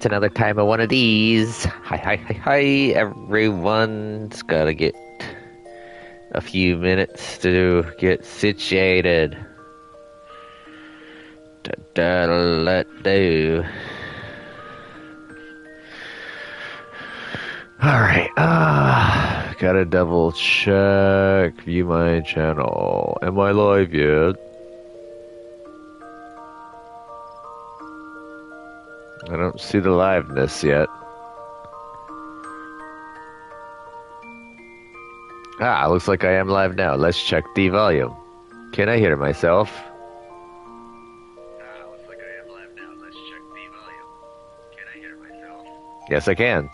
It's another time of one of these. Hi, everyone's gotta get a few minutes to get situated. Let do. Alright, gotta double check, view my channel. Am I live yet? I don't see the liveness yet. Looks like I am live now. Let's check the volume. Can I hear myself? Looks like I am live now. Let's check the volume. Can I hear myself? Yes, I can.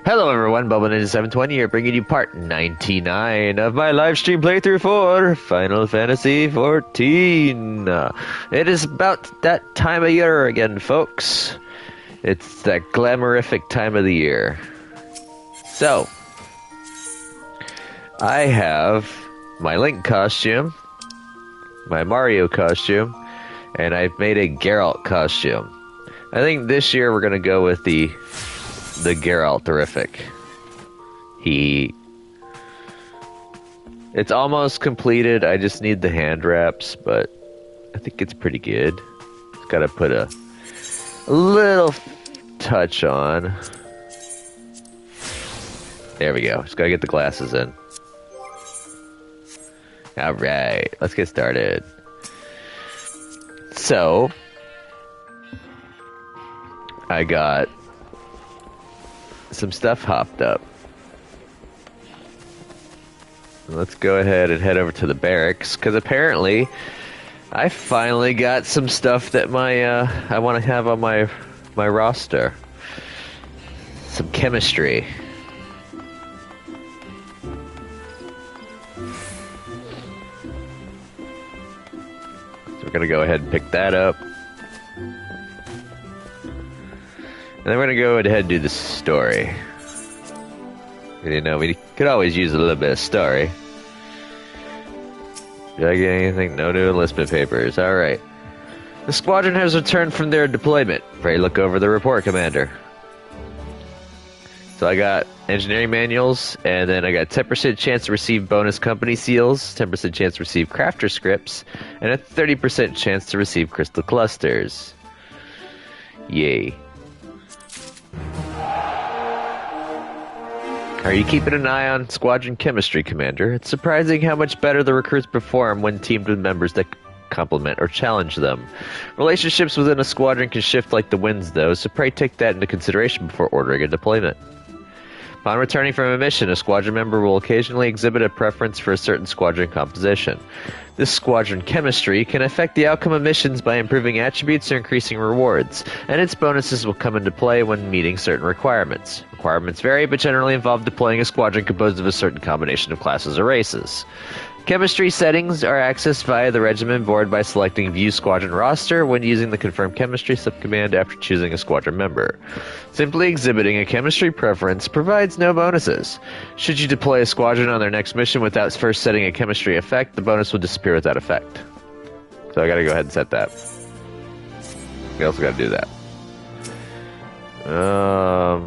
Hello everyone, Bubble Ninja 720 here, bringing you part 99 of my live stream playthrough for Final Fantasy XIV. It is about that time of year again, folks. It's that glamourific time of the year. So, I have my Link costume, my Mario costume, and I've made a Geralt costume. I think this year we're gonna go with the Geralt-terrific. It's almost completed. I just need the hand wraps, but I think it's pretty good. Just gotta put a little touch on. There we go. Just gotta get the glasses in. Alright, let's get started. So, I got some stuff hopped up. Let's go ahead and head over to the barracks, because apparently I finally got some stuff that I want to have on my roster. Some chemistry. So we're going to go ahead and pick that up. And then we're going to go ahead and do the story. You know, we could always use a little bit of story. Did I get anything? No new enlistment papers. Alright. The squadron has returned from their deployment. Pray look over the report, Commander. So I got engineering manuals, and then I got 10% chance to receive bonus company seals, 10% chance to receive crafter scripts, and a 30% chance to receive crystal clusters. Yay. Are you keeping an eye on squadron chemistry, Commander? It's surprising how much better the recruits perform when teamed with members that complement or challenge them. Relationships within a squadron can shift like the winds, though, so pray take that into consideration before ordering a deployment. Upon returning from a mission, a squadron member will occasionally exhibit a preference for a certain squadron composition. This squadron chemistry can affect the outcome of missions by improving attributes or increasing rewards, and its bonuses will come into play when meeting certain requirements. Requirements vary, but generally involve deploying a squadron composed of a certain combination of classes or races. Chemistry settings are accessed via the Regiment board by selecting View Squadron Roster when using the Confirm Chemistry subcommand after choosing a squadron member. Simply exhibiting a chemistry preference provides no bonuses. Should you deploy a squadron on their next mission without first setting a chemistry effect, the bonus will disappear without effect. So I gotta go ahead and set that. We also gotta do that. I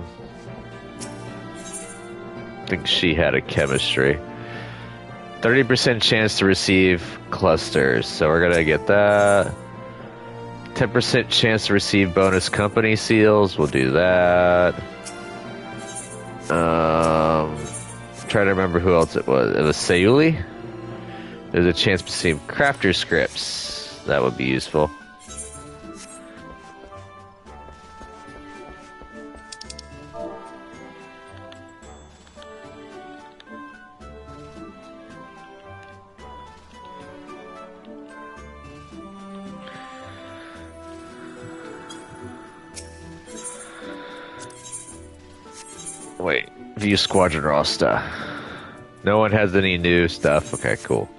think she had a chemistry. 30% chance to receive clusters, so we're gonna get that. 10% chance to receive bonus company seals, we'll do that. Trying to remember who else it was. It was Sayuli? There's a chance to receive crafter scripts. That would be useful. Wait, view squadron roster. No one has any new stuff. Okay, cool.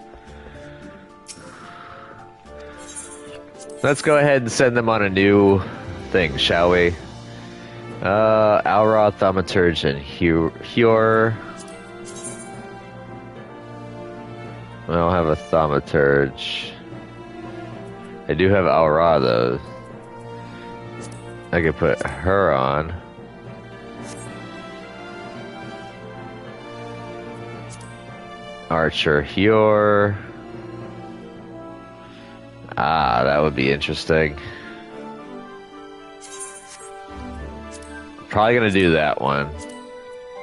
Let's go ahead and send them on a new thing, shall we? Alra, Thaumaturge, and Hure. I don't have a Thaumaturge. I do have Alra, though. I could put her on. Archer Hure. Ah, that would be interesting. Probably gonna do that one.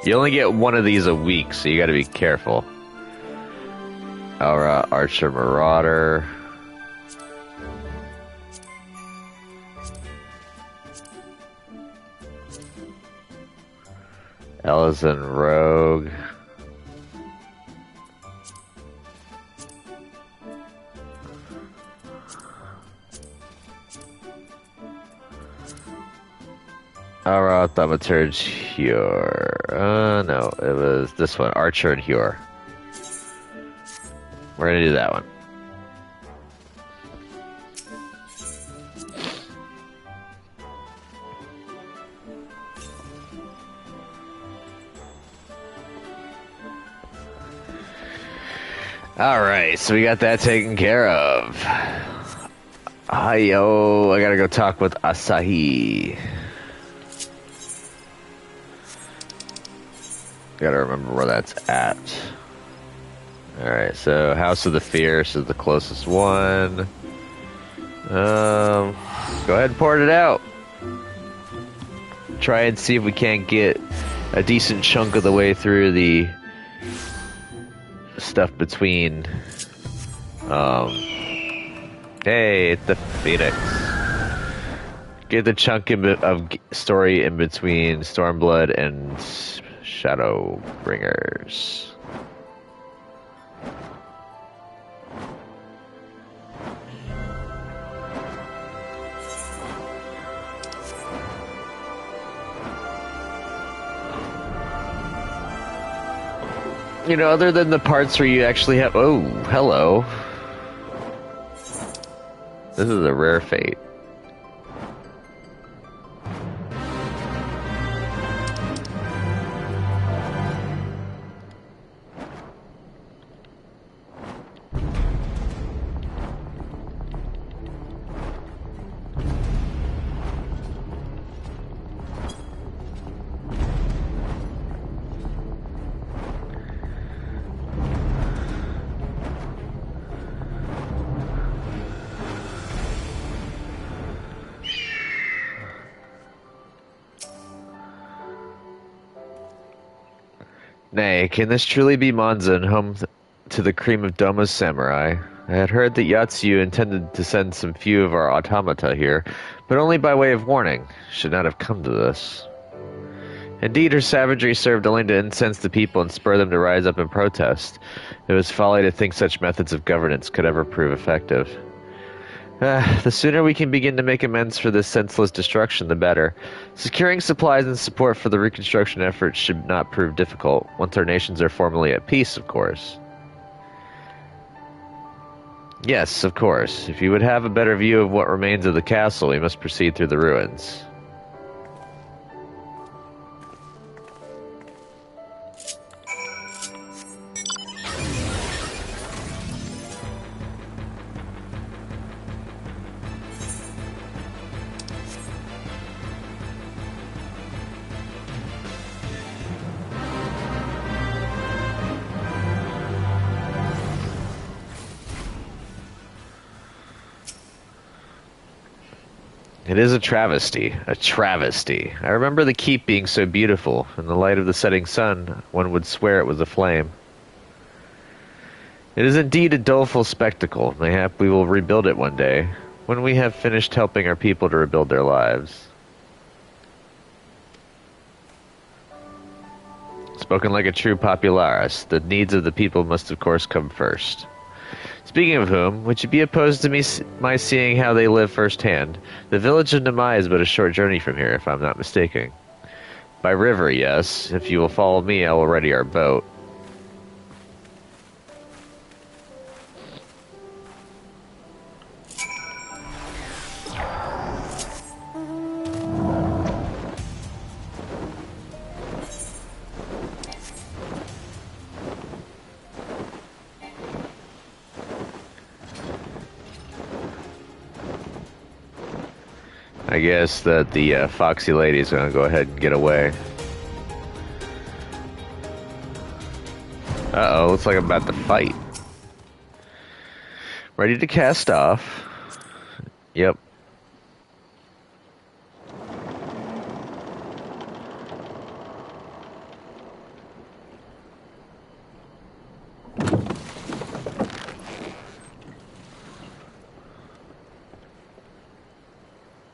You only get one of these a week, so you gotta be careful. Aura, Archer Marauder. Ellison Rogue. Aura, Thaumaturge, Hure. No, it was this one, Archer and Hure. We're gonna do that one. Alright, so we got that taken care of. Hi-yo, I gotta go talk with Asahi. Gotta remember where that's at. Alright, so House of the Fierce is the closest one. Go ahead and port it out. Try and see if we can't get a decent chunk of the way through the stuff between. Hey, it's the Phoenix. Get the chunk of story in between Stormblood and Shadowbringers. You know, other than the parts where you actually have... Oh, hello. This is a rare fate. Nay, can this truly be Monzon, home to the cream of Doma's samurai? I had heard that Yatsu intended to send some few of our automata here, but only by way of warning. Should not have come to this. Indeed, her savagery served only to incense the people and spur them to rise up and protest. It was folly to think such methods of governance could ever prove effective. The sooner we can begin to make amends for this senseless destruction, the better. Securing supplies and support for the reconstruction efforts should not prove difficult, once our nations are formally at peace, of course. Yes, of course. If you would have a better view of what remains of the castle, we must proceed through the ruins. It is a travesty. A travesty. I remember the keep being so beautiful. In the light of the setting sun, one would swear it was aflame. It is indeed a doleful spectacle. Mayhap we will rebuild it one day, when we have finished helping our people to rebuild their lives. Spoken like a true popularis, the needs of the people must of course come first. Speaking of whom, would you be opposed to my seeing how they live firsthand? The village of Namai is but a short journey from here, if I'm not mistaken. By river, yes. If you will follow me, I will ready our boat. I I guess that the foxy lady is going to go ahead and get away. Uh-oh, looks like I'm about to fight. Ready to cast off. Yep.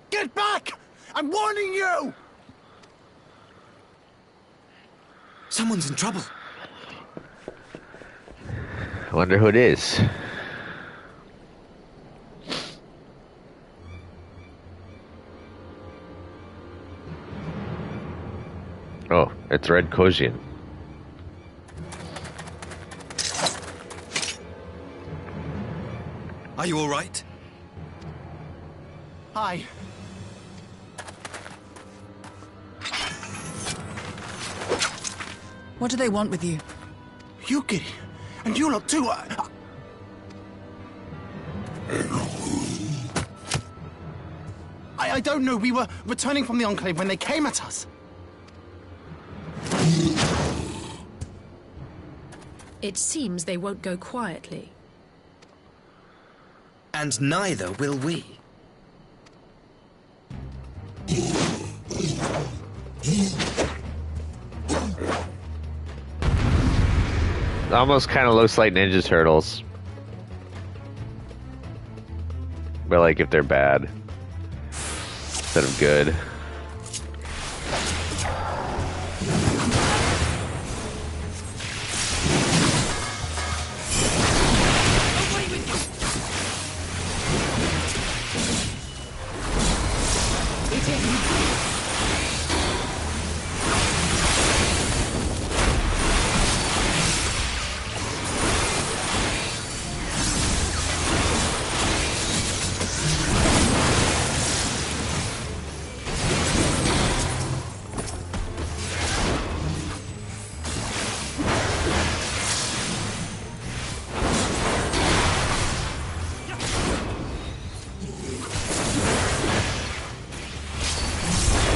Get back! I'm warning you! Someone's in trouble. I wonder who it is. Oh, it's Red Kojin. Are you all right? Hi. What do they want with you? Yuki, and you lot too. I don't know. We were returning from the Enclave when they came at us. It seems they won't go quietly. And neither will we. Almost kind of looks like Ninja Turtles. But like if they're bad instead of good.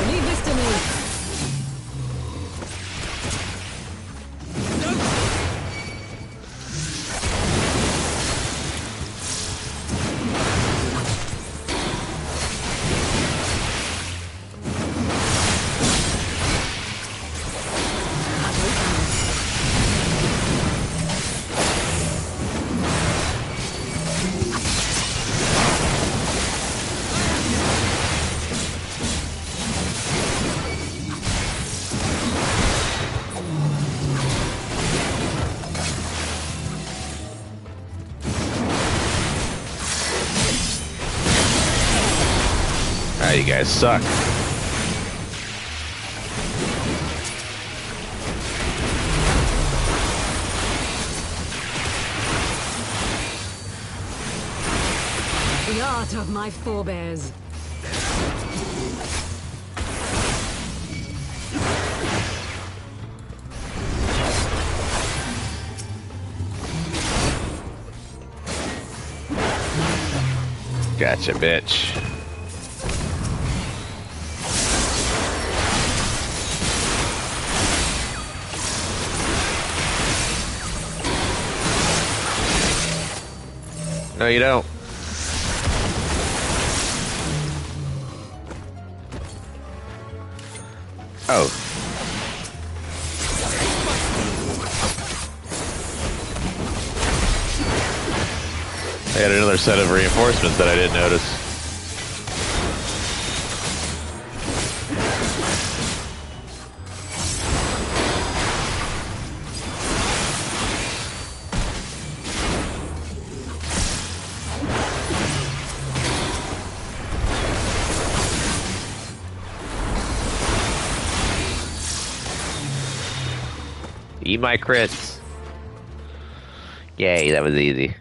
Leave this to me. Ah, you guys suck. The art of my forebears. Gotcha, bitch. No, you don't. Oh. I had another set of reinforcements that I didn't notice. Eat my crits. Yay, that was easy.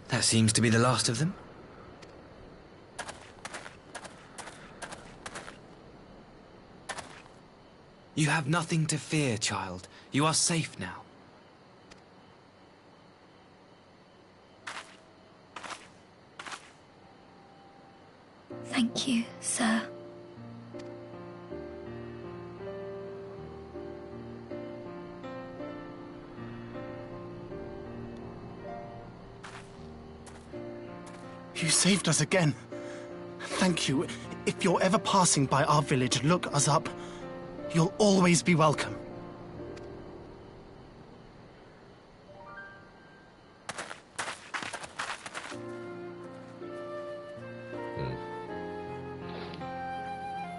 That seems to be the last of them. You have nothing to fear, child. You are safe now. Thank you, sir. You saved us again. Thank you. If you're ever passing by our village, look us up. You'll always be welcome.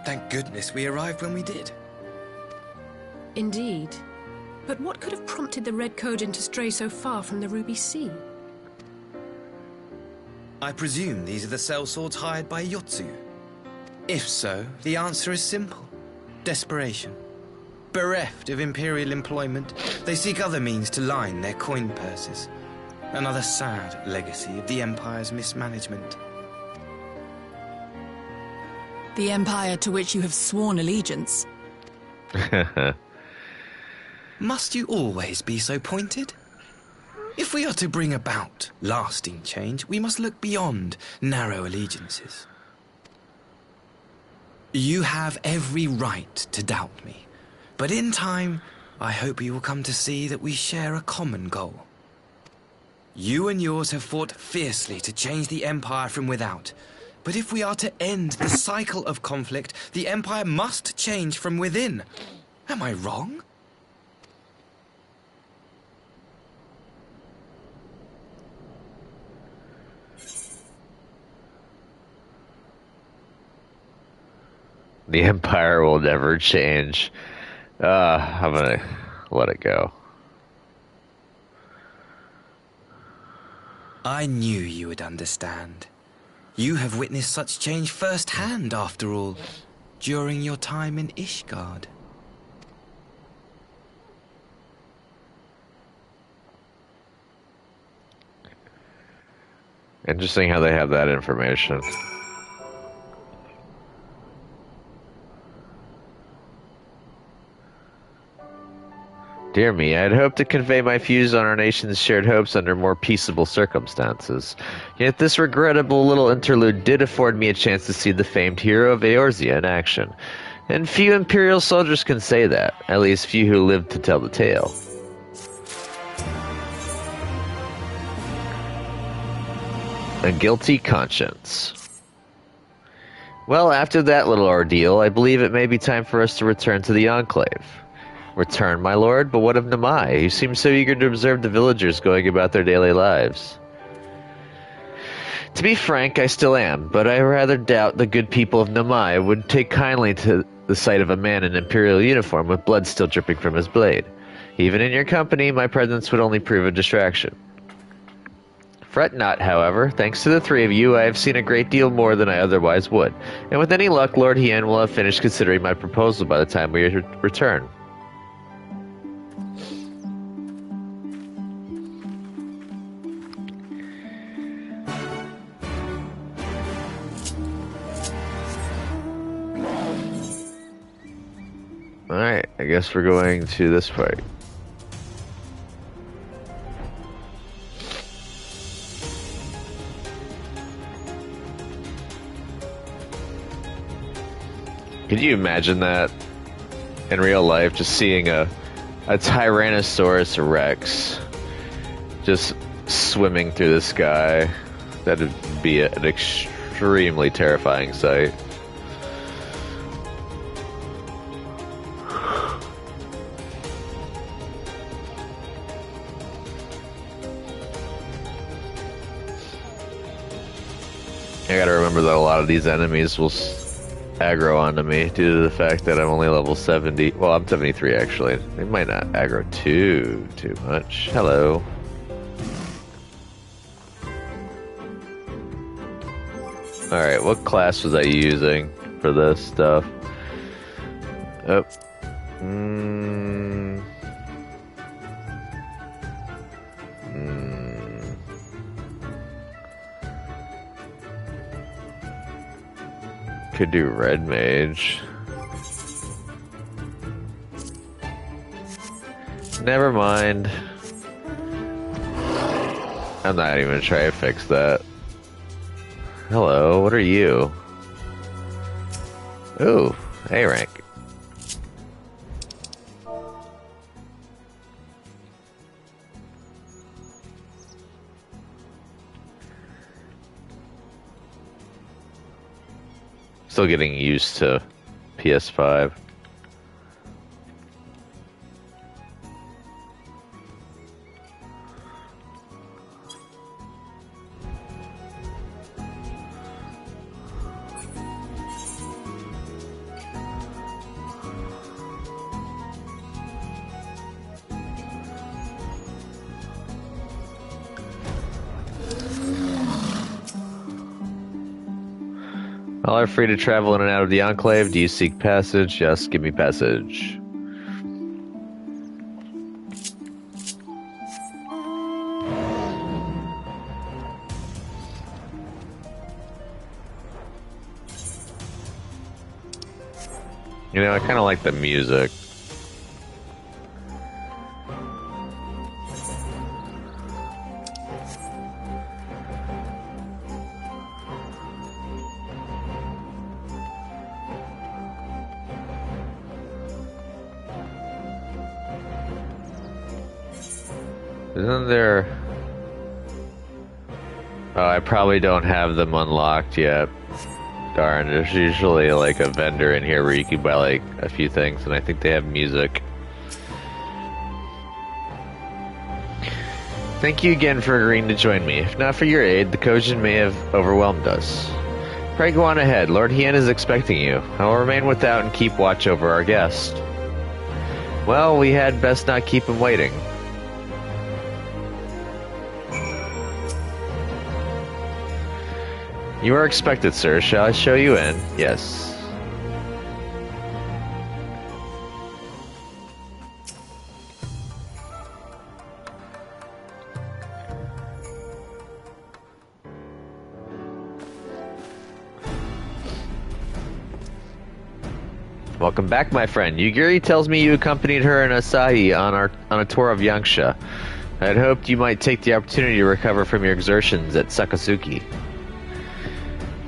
Thank goodness we arrived when we did. Indeed. But what could have prompted the Red Kojin to stray so far from the Ruby Sea? I presume these are the sellswords hired by Yotsu. If so, the answer is simple. Desperation. Bereft of imperial employment, they seek other means to line their coin purses. Another sad legacy of the Empire's mismanagement. The Empire to which you have sworn allegiance. Must you always be so pointed? If we are to bring about lasting change, we must look beyond narrow allegiances. You have every right to doubt me, but in time, I hope you will come to see that we share a common goal. You and yours have fought fiercely to change the Empire from without, but if we are to end the cycle of conflict, the Empire must change from within. Am I wrong? The Empire will never change. I'm gonna let it go. I knew you would understand. You have witnessed such change firsthand, after all, during your time in Ishgard. Interesting how they have that information. Dear me, I had hoped to convey my views on our nation's shared hopes under more peaceable circumstances. Yet this regrettable little interlude did afford me a chance to see the famed hero of Eorzea in action. And few Imperial soldiers can say that, at least few who lived to tell the tale. A guilty conscience. Well, after that little ordeal, I believe it may be time for us to return to the Enclave. Return, my lord, but what of Namai? You seem so eager to observe the villagers going about their daily lives. To be frank, I still am, but I rather doubt the good people of Namai would take kindly to the sight of a man in imperial uniform with blood still dripping from his blade. Even in your company, my presence would only prove a distraction. Fret not, however. Thanks to the three of you, I have seen a great deal more than I otherwise would, and with any luck, Lord Hien will have finished considering my proposal by the time we return. Alright, I guess we're going to this fight. Could you imagine that in real life, just seeing a Tyrannosaurus Rex just swimming through the sky? That'd be an extremely terrifying sight. I gotta remember that a lot of these enemies will aggro onto me due to the fact that I'm only level 70. Well, I'm 73 actually. They might not aggro too much. Hello. Alright, what class was I using for this stuff? Oh. Could do Red Mage. Never mind. I'm not even gonna try to fix that. Hello, what are you? Ooh, A rank. Still getting used to PS5. All are free to travel in and out of the Enclave. Do you seek passage? Yes, give me passage. You know, I kind of like the music. Isn't there... Oh, I probably don't have them unlocked yet. Darn, there's usually like a vendor in here where you can buy like a few things, and I think they have music. Thank you again for agreeing to join me. If not for your aid, the Kojin may have overwhelmed us. Pray go on ahead. Lord Hien is expecting you. I will remain without and keep watch over our guest. Well, we had best not keep him waiting. You are expected, sir. Shall I show you in? Yes. Welcome back, my friend. Yugiri tells me you accompanied her and Asahi on a tour of Yangsha. I had hoped you might take the opportunity to recover from your exertions at Sakazuki.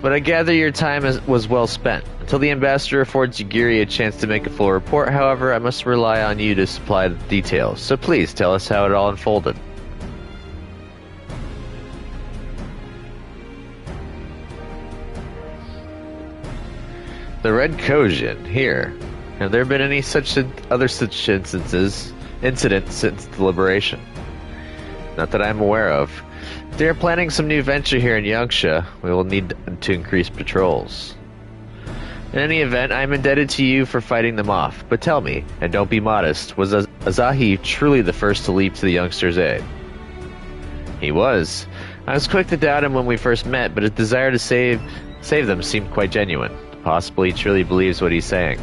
But I gather your time was well spent. Until the ambassador affords Yugiri a chance to make a full report, however, I must rely on you to supply the details. So please tell us how it all unfolded. The Red Kojin, here. Have there been any other such incidents since the liberation? Not that I'm aware of. If they are planning some new venture here in Yangsha, we will need to increase patrols. In any event, I am indebted to you for fighting them off. But tell me, and don't be modest, was Asahi truly the first to leap to the youngster's aid? He was. I was quick to doubt him when we first met, but his desire to save them seemed quite genuine. Possibly he truly believes what he's saying.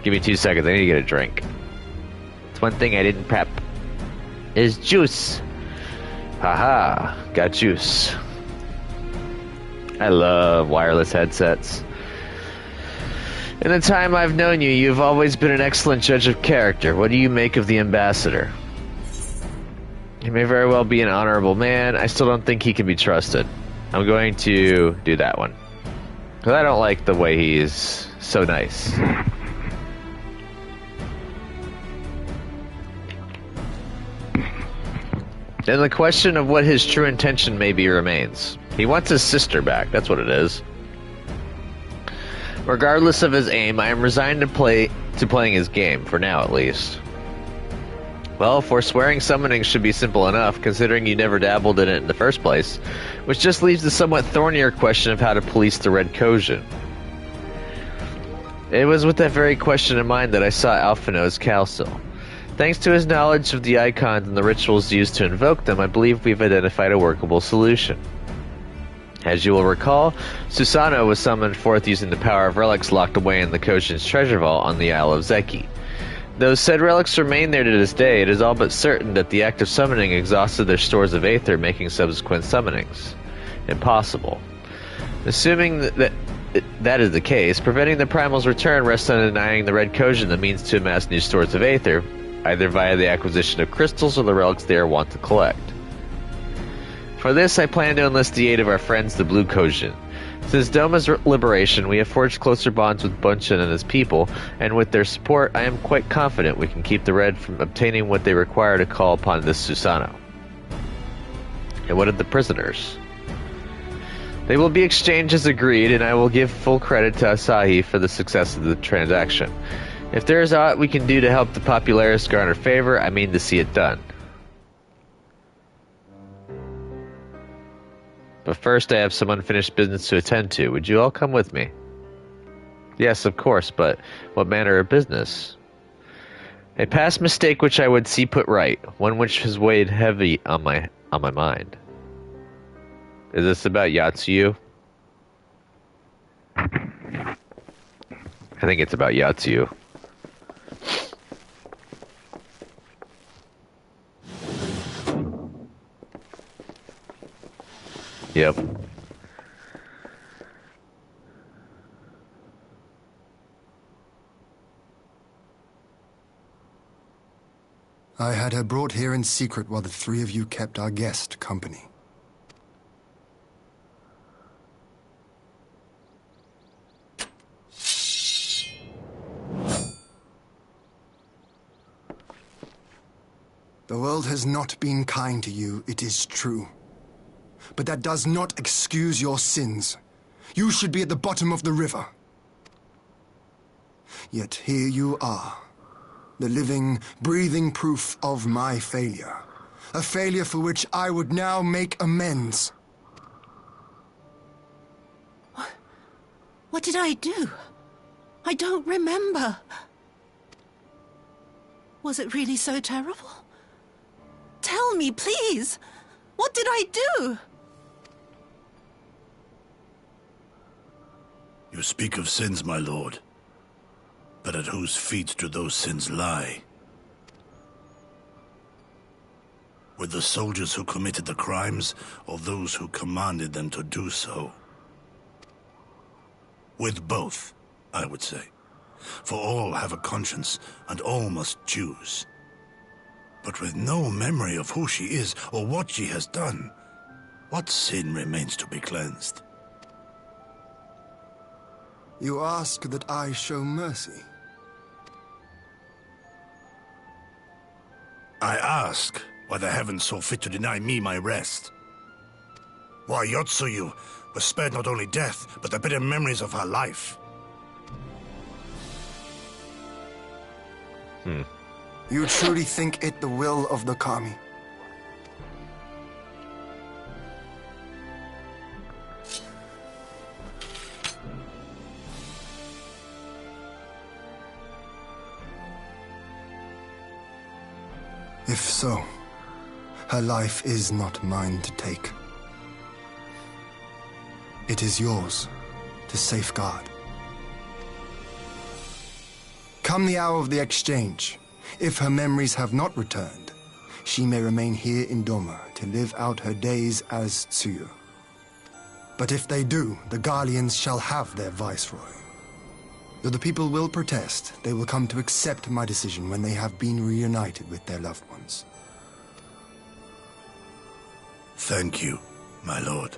Give me 2 seconds, I need to get a drink. It's one thing I didn't prep. Is juice. Haha, got juice. I love wireless headsets. In the time I've known you, you've always been an excellent judge of character. What do you make of the ambassador? He may very well be an honorable man. I still don't think he can be trusted. I'm going to do that one. Because I don't like the way he's so nice. Then the question of what his true intention may be remains. He wants his sister back, that's what it is. Regardless of his aim, I am resigned to playing his game, for now at least. Well, forswearing summoning should be simple enough, considering you never dabbled in it in the first place, which just leaves the somewhat thornier question of how to police the Red Kojin. It was with that very question in mind that I sought Alphino's counsel. Thanks to his knowledge of the icons and the rituals used to invoke them, I believe we've identified a workable solution. As you will recall, Susanoo was summoned forth using the power of relics locked away in the Kojin's treasure vault on the Isle of Zeki. Though said relics remain there to this day, it is all but certain that the act of summoning exhausted their stores of aether, making subsequent summonings impossible. Assuming that is the case, preventing the Primal's return rests on denying the Red Kojin the means to amass new stores of aether, either via the acquisition of crystals or the relics they are wont to collect. For this, I plan to enlist the aid of our friends, the Blue Kojin. Since Doma's liberation, we have forged closer bonds with Bunchen and his people, and with their support, I am quite confident we can keep the Red from obtaining what they require to call upon this Susano. And what of the prisoners? They will be exchanged as agreed, and I will give full credit to Asahi for the success of the transaction. If there is aught we can do to help the Popularis garner favor, I mean to see it done. But first I have some unfinished business to attend to. Would you all come with me? Yes, of course, but what manner of business? A past mistake which I would see put right, one which has weighed heavy on my mind. Is this about Yatsuyu? I think it's about Yatsuyu. Yep. I had her brought here in secret while the three of you kept our guest company. The world has not been kind to you, it is true. But that does not excuse your sins. You should be at the bottom of the river. Yet here you are, the living, breathing proof of my failure. A failure for which I would now make amends. What did I do? I don't remember. Was it really so terrible? Tell me, please. What did I do? You speak of sins, my lord. But at whose feet do those sins lie? With the soldiers who committed the crimes, or those who commanded them to do so? With both, I would say. For all have a conscience, and all must choose. But with no memory of who she is, or what she has done, what sin remains to be cleansed? You ask that I show mercy. I ask why the heavens saw fit to deny me my rest. Why Yotsuyu was spared not only death, but the bitter memories of her life. You truly think it the will of the Kami? If so, her life is not mine to take. It is yours to safeguard. Come the hour of the exchange, if her memories have not returned, she may remain here in Doma to live out her days as Tsuyu. But if they do, the Guardians shall have their viceroy. Though the people will protest, they will come to accept my decision when they have been reunited with their loved ones. Thank you, my lord.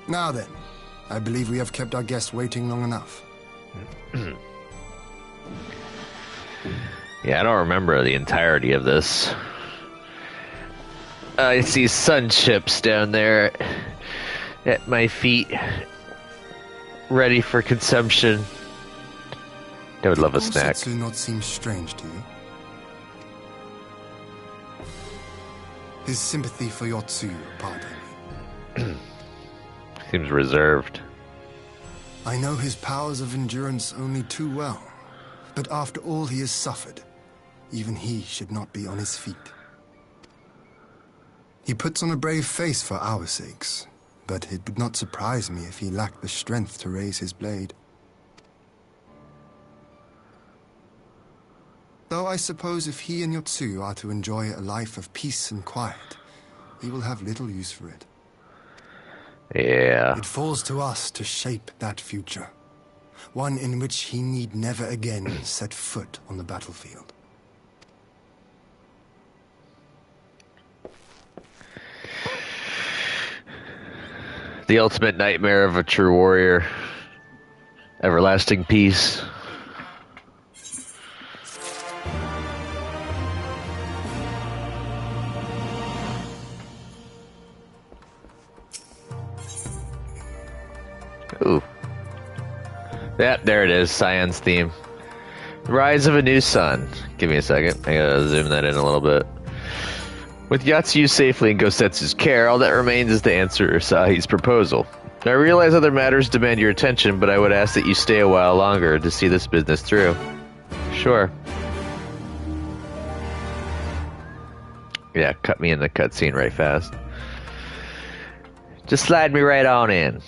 Now then, I believe we have kept our guest waiting long enough. Yeah, I don't remember the entirety of this. I see sun chips down there at my feet, ready for consumption. I would love a snack. Does not seem strange to you? His sympathy for Yotsuyu, pardon me. Seems reserved. I know his powers of endurance only too well, but after all he has suffered, even he should not be on his feet. He puts on a brave face for our sakes, but it would not surprise me if he lacked the strength to raise his blade. Though I suppose if he and Yotsuyu are to enjoy a life of peace and quiet, he will have little use for it. Yeah. It falls to us to shape that future. one in which he need never again set foot on the battlefield. The ultimate nightmare of a true warrior. Everlasting peace. Ooh. Yep, there it is. Cyan's theme. Rise of a New Sun. Give me a second. I gotta zoom that in a little bit. With Yatsuyu safely in Gosetsu's care, all that remains is to answer Asahi's proposal. I realize other matters demand your attention, but I would ask that you stay a while longer to see this business through. Sure. Yeah, cut me in the cutscene right fast. Just slide me right on in.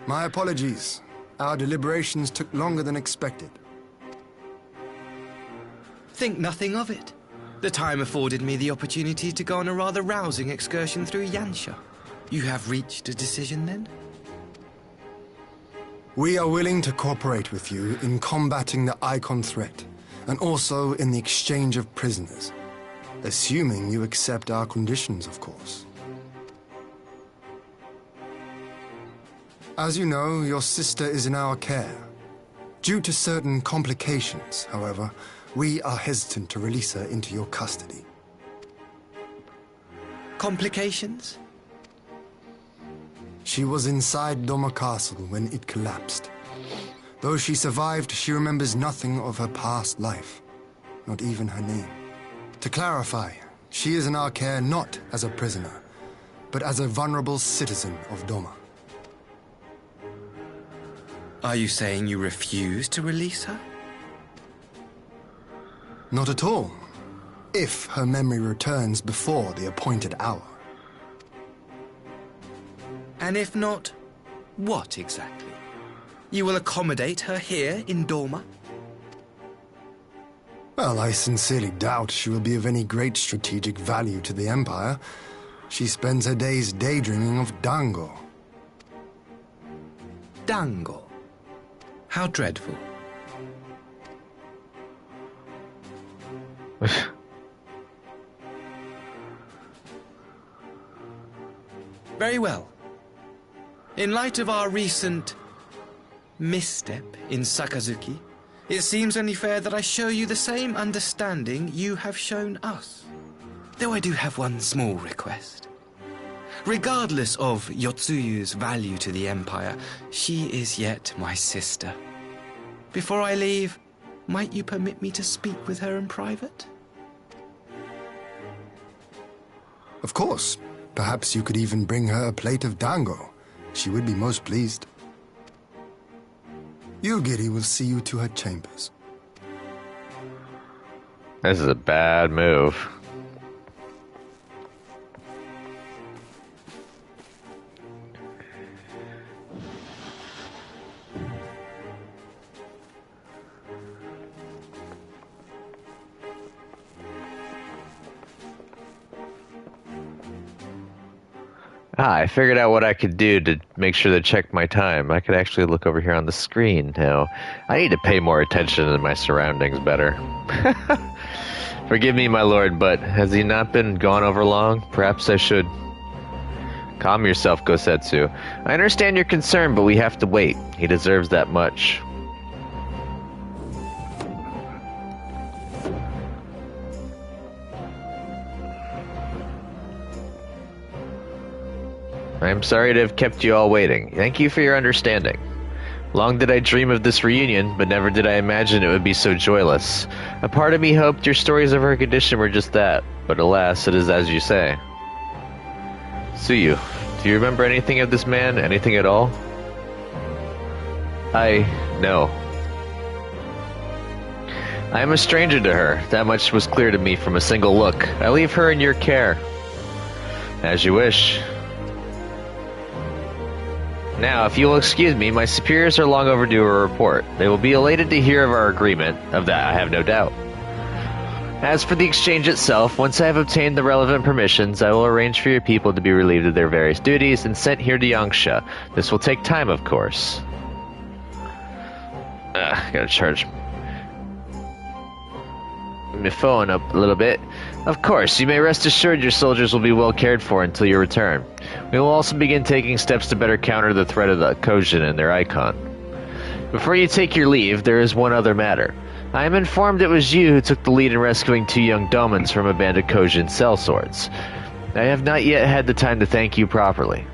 My apologies. Our deliberations took longer than expected. Think nothing of it. The time afforded me the opportunity to go on a rather rousing excursion through Yansha. You have reached a decision, then? We are willing to cooperate with you in combating the Icon threat, and also in the exchange of prisoners. Assuming you accept our conditions, of course. As you know, your sister is in our care. Due to certain complications, however, we are hesitant to release her into your custody. Complications? She was inside Doma Castle when it collapsed. Though she survived, she remembers nothing of her past life, not even her name. To clarify, she is in our care not as a prisoner, but as a vulnerable citizen of Doma. Are you saying you refuse to release her? Not at all. If her memory returns before the appointed hour. And if not, what exactly? You will accommodate her here in Doma? Well, I sincerely doubt she will be of any great strategic value to the Empire. She spends her days daydreaming of Dango. Dango? How dreadful. Very well. In light of our recent misstep in Sakazuki, it seems only fair that I show you the same understanding you have shown us. Though I do have one small request. Regardless of Yotsuyu's value to the Empire, she is yet my sister. Before I leave, might you permit me to speak with her in private? Of course. Perhaps you could even bring her a plate of dango. She would be most pleased. Yugiri will see you to her chambers. This is a bad move. I figured out what I could do to make sure to check my time. I could actually look over here on the screen now. I need to pay more attention to my surroundings better. Forgive me, my lord, but has he not been gone over long? Perhaps I should... Calm yourself, Gosetsu. I understand your concern, but we have to wait. He deserves that much. I am sorry to have kept you all waiting. Thank you for your understanding. Long did I dream of this reunion, but never did I imagine it would be so joyless. A part of me hoped your stories of her condition were just that, but alas, it is as you say. Tsuyu, do you remember anything of this man? Anything at all? No. I am a stranger to her. That much was clear to me from a single look. I leave her in your care. As you wish. Now, if you will excuse me, my superiors are long overdue a report. They will be elated to hear of our agreement. Of that, I have no doubt. As for the exchange itself, once I have obtained the relevant permissions, I will arrange for your people to be relieved of their various duties and sent here to Yangsha. This will take time, of course. Gotta charge my phone up a little bit. Of course, you may rest assured your soldiers will be well cared for until your return. We will also begin taking steps to better counter the threat of the Kojin and their icon. Before you take your leave, there is one other matter. I am informed it was you who took the lead in rescuing 2 young Domans from a band of Kojin sellswords. I have not yet had the time to thank you properly.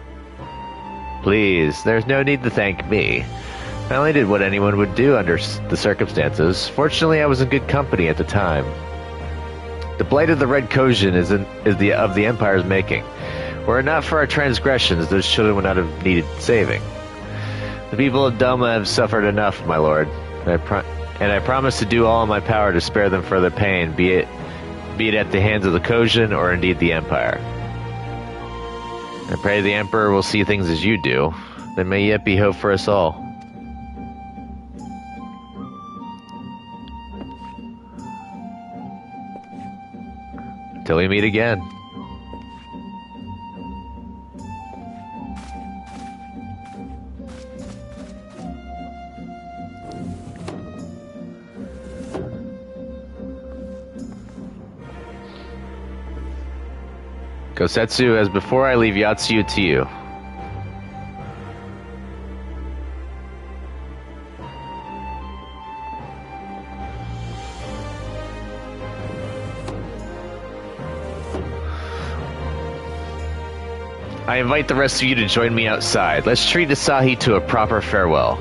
Please, there's no need to thank me. I only did what anyone would do under the circumstances. Fortunately, I was in good company at the time. The blight of the Red Kojin is of the Empire's making. Were it not for our transgressions, those children would not have needed saving. The people of Doma have suffered enough, my lord, and I promise to do all in my power to spare them further pain, be it at the hands of the Kojin or indeed the Empire. I pray the Emperor will see things as you do. There may yet be hope for us all. Till we meet again. Kosetsu, as before I leave Yatsuyu to you. I invite the rest of you to join me outside. Let's treat Asahi to a proper farewell.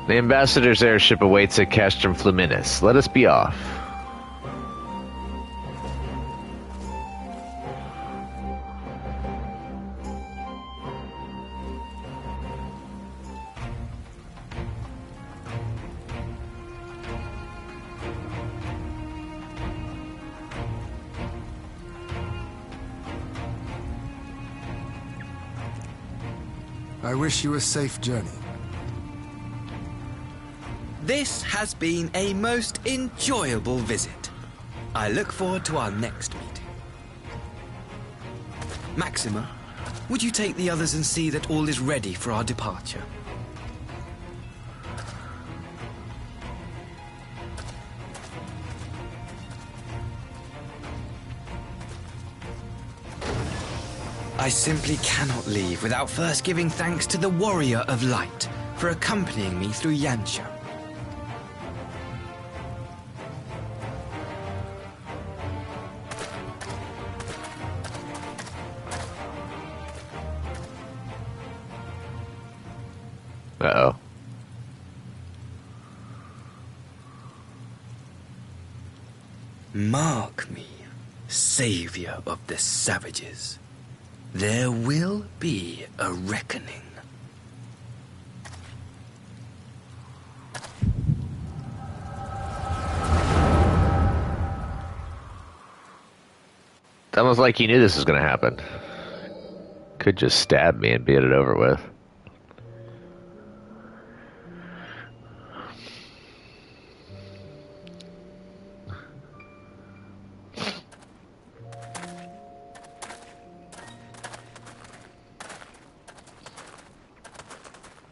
The ambassador's airship awaits at Castrum Fluminus. Let us be off. I wish you a safe journey. This has been a most enjoyable visit. I look forward to our next meeting. Maxima, would you take the others and see that all is ready for our departure? I simply cannot leave without first giving thanks to the Warrior of Light for accompanying me through Yansha. Uh-oh. Mark me, savior of the savages. There will be a reckoning. It's almost like he knew this was going to happen. Could just stab me and get it over with.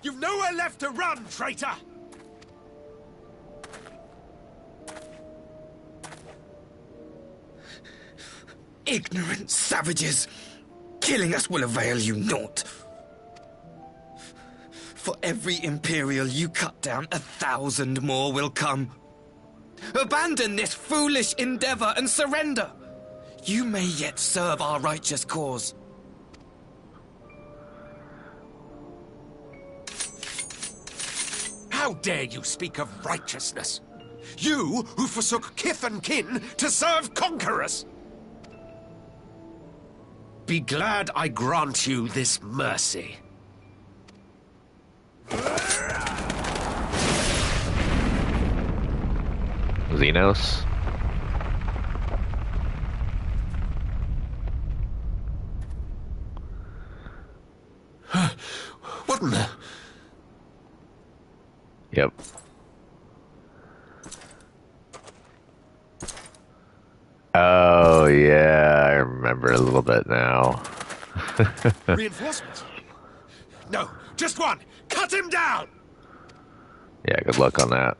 You've nowhere left to run, traitor! Ignorant savages! Killing us will avail you naught. For every Imperial you cut down, 1,000 more will come. Abandon this foolish endeavor and surrender. You may yet serve our righteous cause. How dare you speak of righteousness? You who forsook kith and kin to serve conquerors! Be glad I grant you this mercy. Xenos. What in the... Yep. Oh, yeah, I remember a little bit now. Reinforcements? No, just one! Cut him down! Yeah, good luck on that.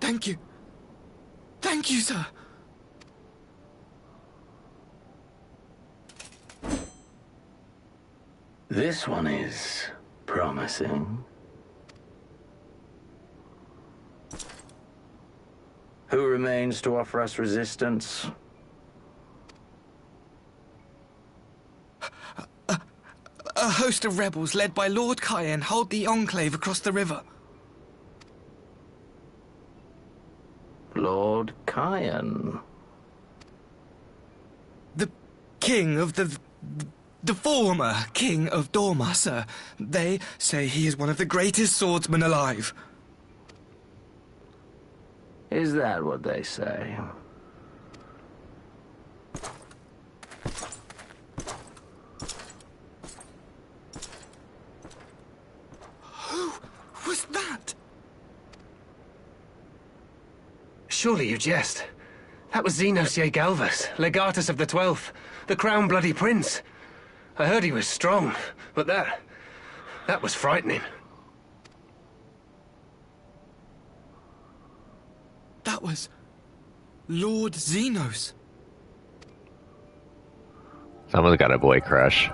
Thank you. Thank you, sir. This one is promising. Who remains to offer us resistance? A host of rebels led by Lord Cayenne hold the enclave across the river. Lord Cayenne? The king of the former king of Dorma, sir. They say he is one of the greatest swordsmen alive. Is that what they say? Who was that? Surely you jest. That was Xenos Galvus, legatus of the 12th, the crown bloody prince. I heard he was strong, but that was frightening. That was Lord Xenos. Someone's got a boy crush.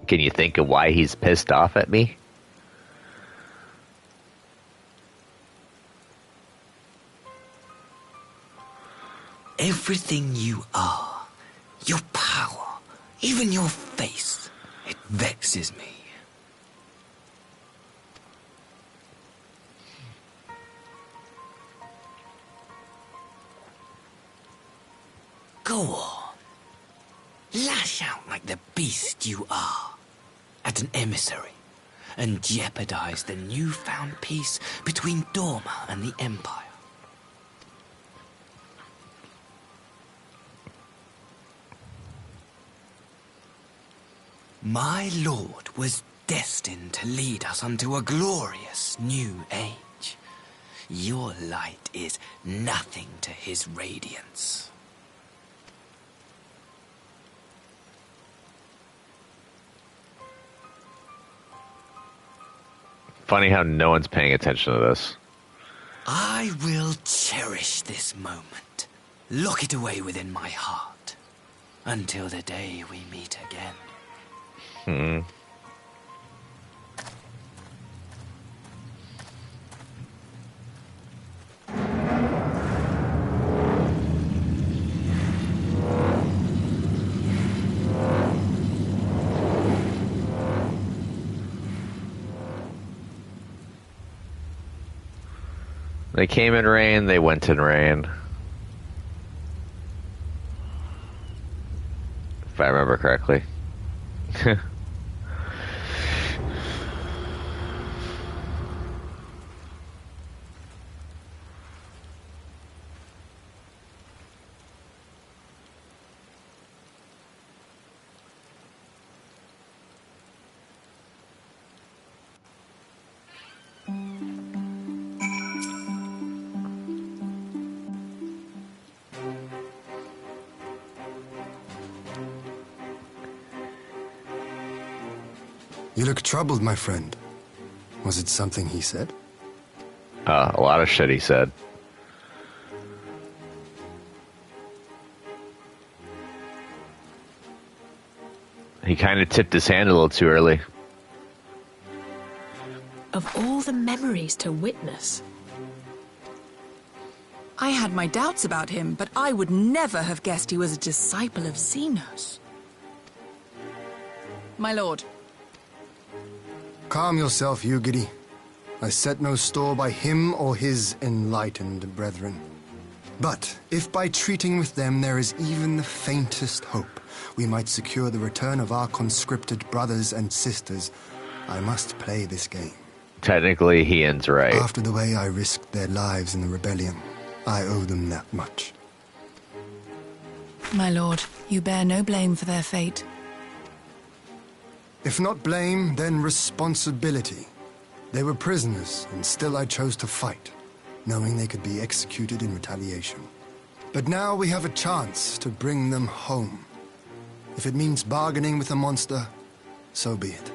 Can you think of why he's pissed off at me? Everything you are, your power, even your face, it vexes me. Go on. Lash out like the beast you are at an emissary and jeopardize the newfound peace between Dorma and the Empire. My lord was destined to lead us unto a glorious new age. Your light is nothing to his radiance. Funny how no one's paying attention to this. I will cherish this moment, lock it away within my heart, until the day we meet again. They came in rain, they went in rain. If I remember correctly. You look troubled, my friend. Was it something he said? A lot of shit he said. He kind of tipped his hand a little too early. Of all the memories to witness. I had my doubts about him, but I would never have guessed he was a disciple of Xenos. My lord. Calm yourself, Eugidi. I set no store by him or his enlightened brethren. But if by treating with them there is even the faintest hope, we might secure the return of our conscripted brothers and sisters, I must play this game. Technically, Ian's right. After the way I risked their lives in the rebellion, I owe them that much. My lord, you bear no blame for their fate. If not blame, then responsibility. They were prisoners, and still I chose to fight, knowing they could be executed in retaliation. But now we have a chance to bring them home. If it means bargaining with the monster, so be it.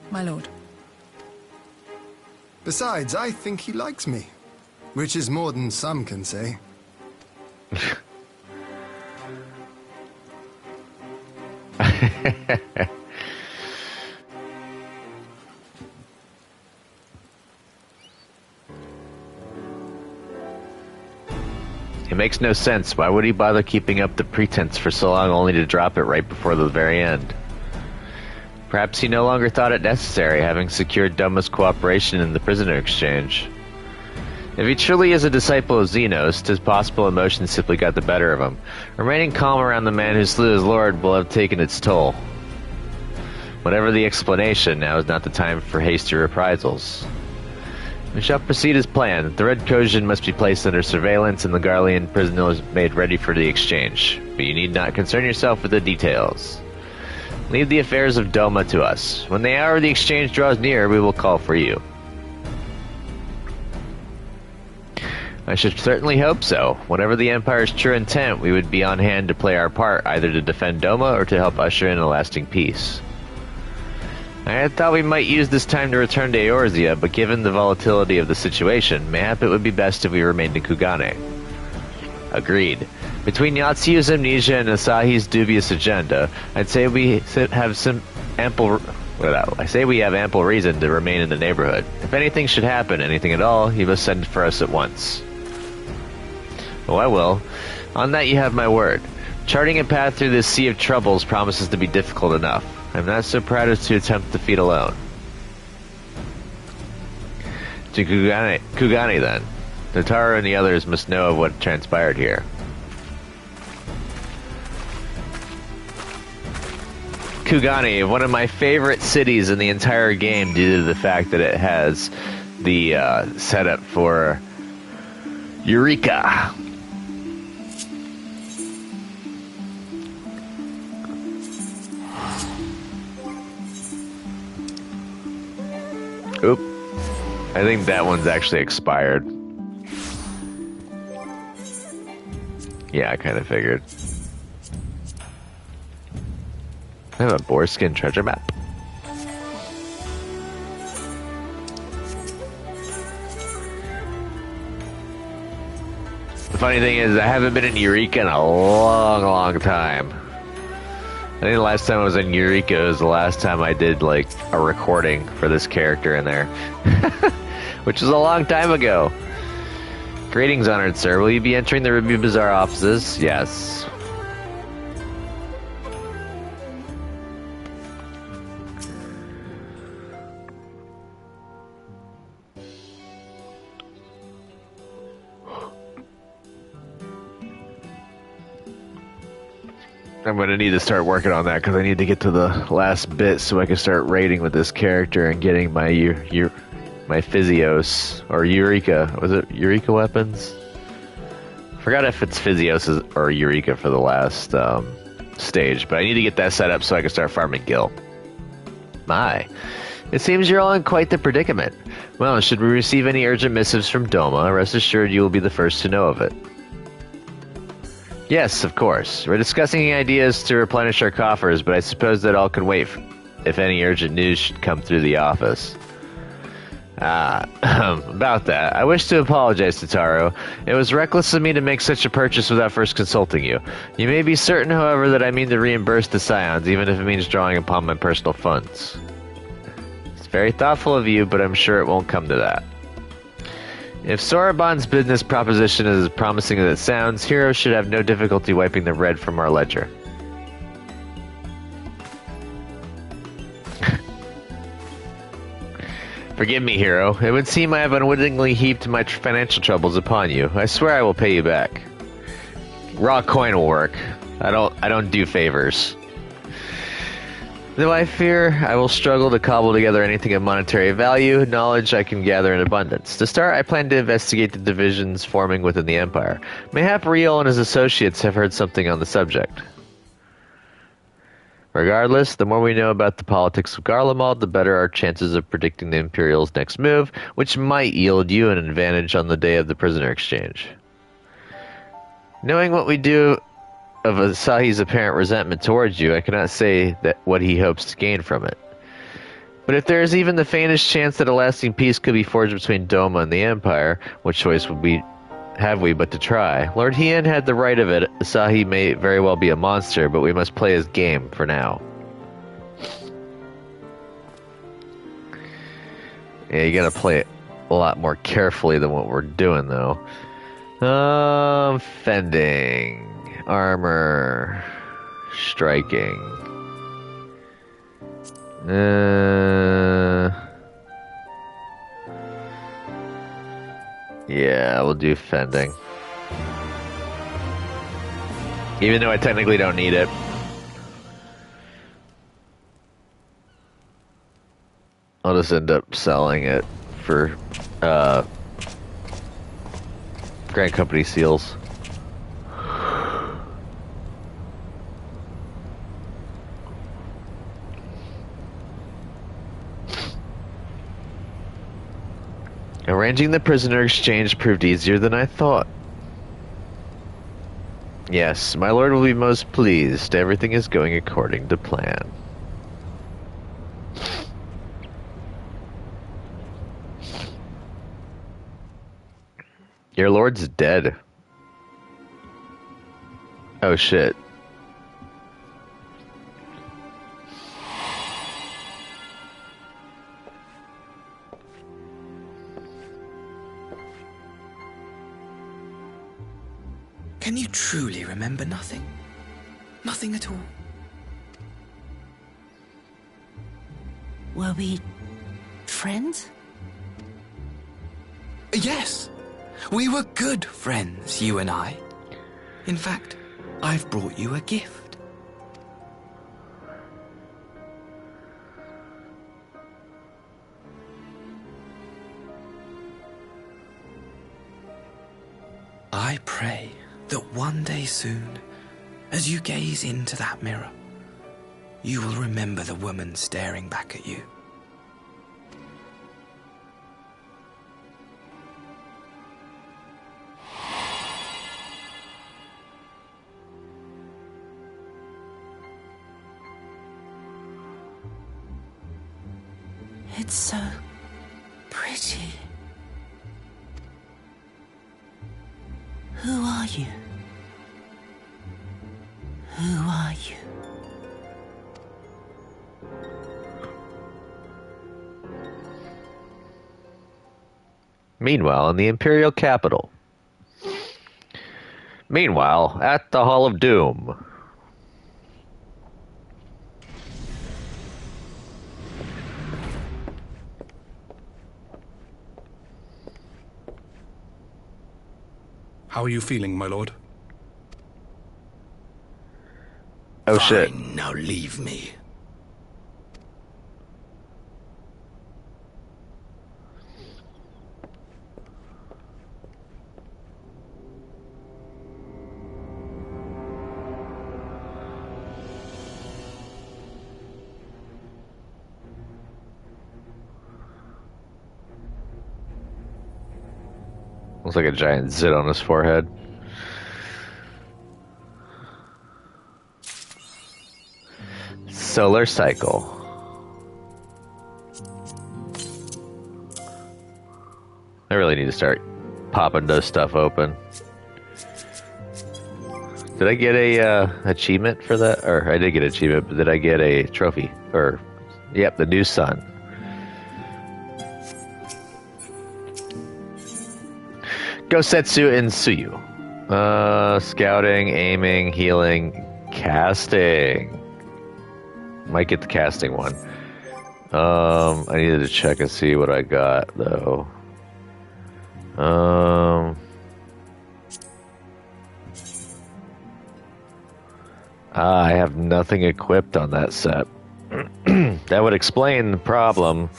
My lord. Besides, I think he likes me, which is more than some can say. It makes no sense. Why would he bother keeping up the pretense for so long only to drop it right before the very end? Perhaps he no longer thought it necessary, having secured Doma's cooperation in the prisoner exchange. If he truly is a disciple of Xenos, 'tis possible emotions simply got the better of him. Remaining calm around the man who slew his lord will have taken its toll. Whatever the explanation, now is not the time for hasty reprisals. We shall proceed as planned. The Red Kojin must be placed under surveillance and the Garlean prisoners made ready for the exchange. But you need not concern yourself with the details. Leave the affairs of Doma to us. When the hour of the exchange draws near, we will call for you. I should certainly hope so. Whatever the Empire's true intent, we would be on hand to play our part, either to defend Doma or to help usher in a lasting peace. I had thought we might use this time to return to Eorzea, but given the volatility of the situation, mayhap it would be best if we remained in Kugane. Agreed. Between Yatsu's amnesia and Asahi's dubious agenda, I'd say we have ample reason to remain in the neighborhood. If anything should happen, anything at all, you must send for us at once. Oh, I will. On that you have my word. Charting a path through this sea of troubles promises to be difficult enough. I'm not so proud as to attempt the feat alone. To Kugane then. Notaro and the others must know of what transpired here. Kugane, one of my favorite cities in the entire game due to the fact that it has the setup for Eureka. Oop. I think that one's actually expired. Yeah, I kind of figured. I have a boarskin treasure map. The funny thing is, I haven't been in Eureka in a long time. I think the last time I was in Eureka was the last time I did, like, a recording for this character in there. Which was a long time ago. Greetings, honored sir. Will you be entering the Ruby Bazaar offices? Yes. I'm gonna need to start working on that because I need to get to the last bit so I can start raiding with this character and getting my my Physios or Eureka. Was it Eureka weapons? Forgot if it's Physios or Eureka for the last stage, but I need to get that set up so I can start farming Gil. My, it seems you're all in quite the predicament. Well, should we receive any urgent missives from Doma, rest assured you will be the first to know of it. Yes, of course. We're discussing ideas to replenish our coffers, but I suppose that all can wait if any urgent news should come through the office. About that, I wish to apologize to Taro. It was reckless of me to make such a purchase without first consulting you. You may be certain, however, that I mean to reimburse the Scions, even if it means drawing upon my personal funds. It's very thoughtful of you, but I'm sure it won't come to that. If Soraban's business proposition is as promising as it sounds, Hero should have no difficulty wiping the red from our ledger. Forgive me, Hero. It would seem I have unwittingly heaped my financial troubles upon you. I swear I will pay you back. Raw coin will work. I don't do favors. Though I fear I will struggle to cobble together anything of monetary value, knowledge I can gather in abundance. To start, I plan to investigate the divisions forming within the Empire. Mayhap Riel and his associates have heard something on the subject. Regardless, the more we know about the politics of Garlemald, the better our chances of predicting the Imperial's next move, which might yield you an advantage on the day of the prisoner exchange. Knowing what we do of Asahi's apparent resentment towards you, I cannot say that what he hopes to gain from it. But if there is even the faintest chance that a lasting peace could be forged between Doma and the Empire, what choice would we have but to try? Lord Hien had the right of it. Asahi may very well be a monster, but we must play his game for now. Yeah, you gotta play it a lot more carefully than what we're doing, though. Fending. Armor. Striking. Yeah, we'll do fending. Even though I technically don't need it. I'll just end up selling it for Grand Company seals. Arranging the prisoner exchange proved easier than I thought. Yes, my lord will be most pleased. Everything is going according to plan. Your lord's dead. Oh shit. Can you truly remember nothing? Nothing at all? Were we friends? Yes. We were good friends, you and I. In fact, I've brought you a gift. I pray that one day soon, as you gaze into that mirror, you will remember the woman staring back at you. It's so pretty. Who are you? Who are you? Meanwhile, in the Imperial capital. Meanwhile, at the Hall of Doom. How are you feeling, my lord? Oh shit. Fine, now leave me. Looks like a giant zit on his forehead. solar cycle. I really need to start popping those stuff open. Did I get a achievement for that? Or I did get an achievement, but did I get a trophy? Or, yep, the new sun. Gosetsu and Tsuyu. Scouting, aiming, healing, casting. Might get the casting one. I needed to check and see what I got, though. I have nothing equipped on that set. That would explain the problem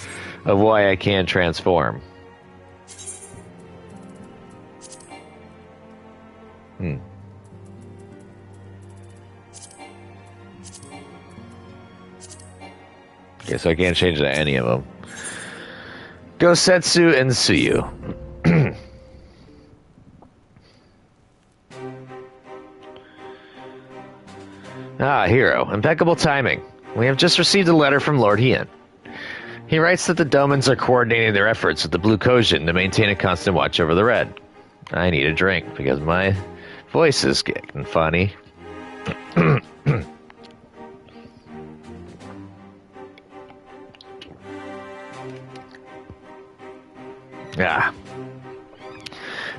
of why I can't transform. Okay, so I can't change to any of them. Gosetsu and Tsuyu. Hero. Impeccable timing. We have just received a letter from Lord Hien. He writes that the Domans are coordinating their efforts with the Blue Kojin to maintain a constant watch over the Red. I need a drink because my voice is getting funny.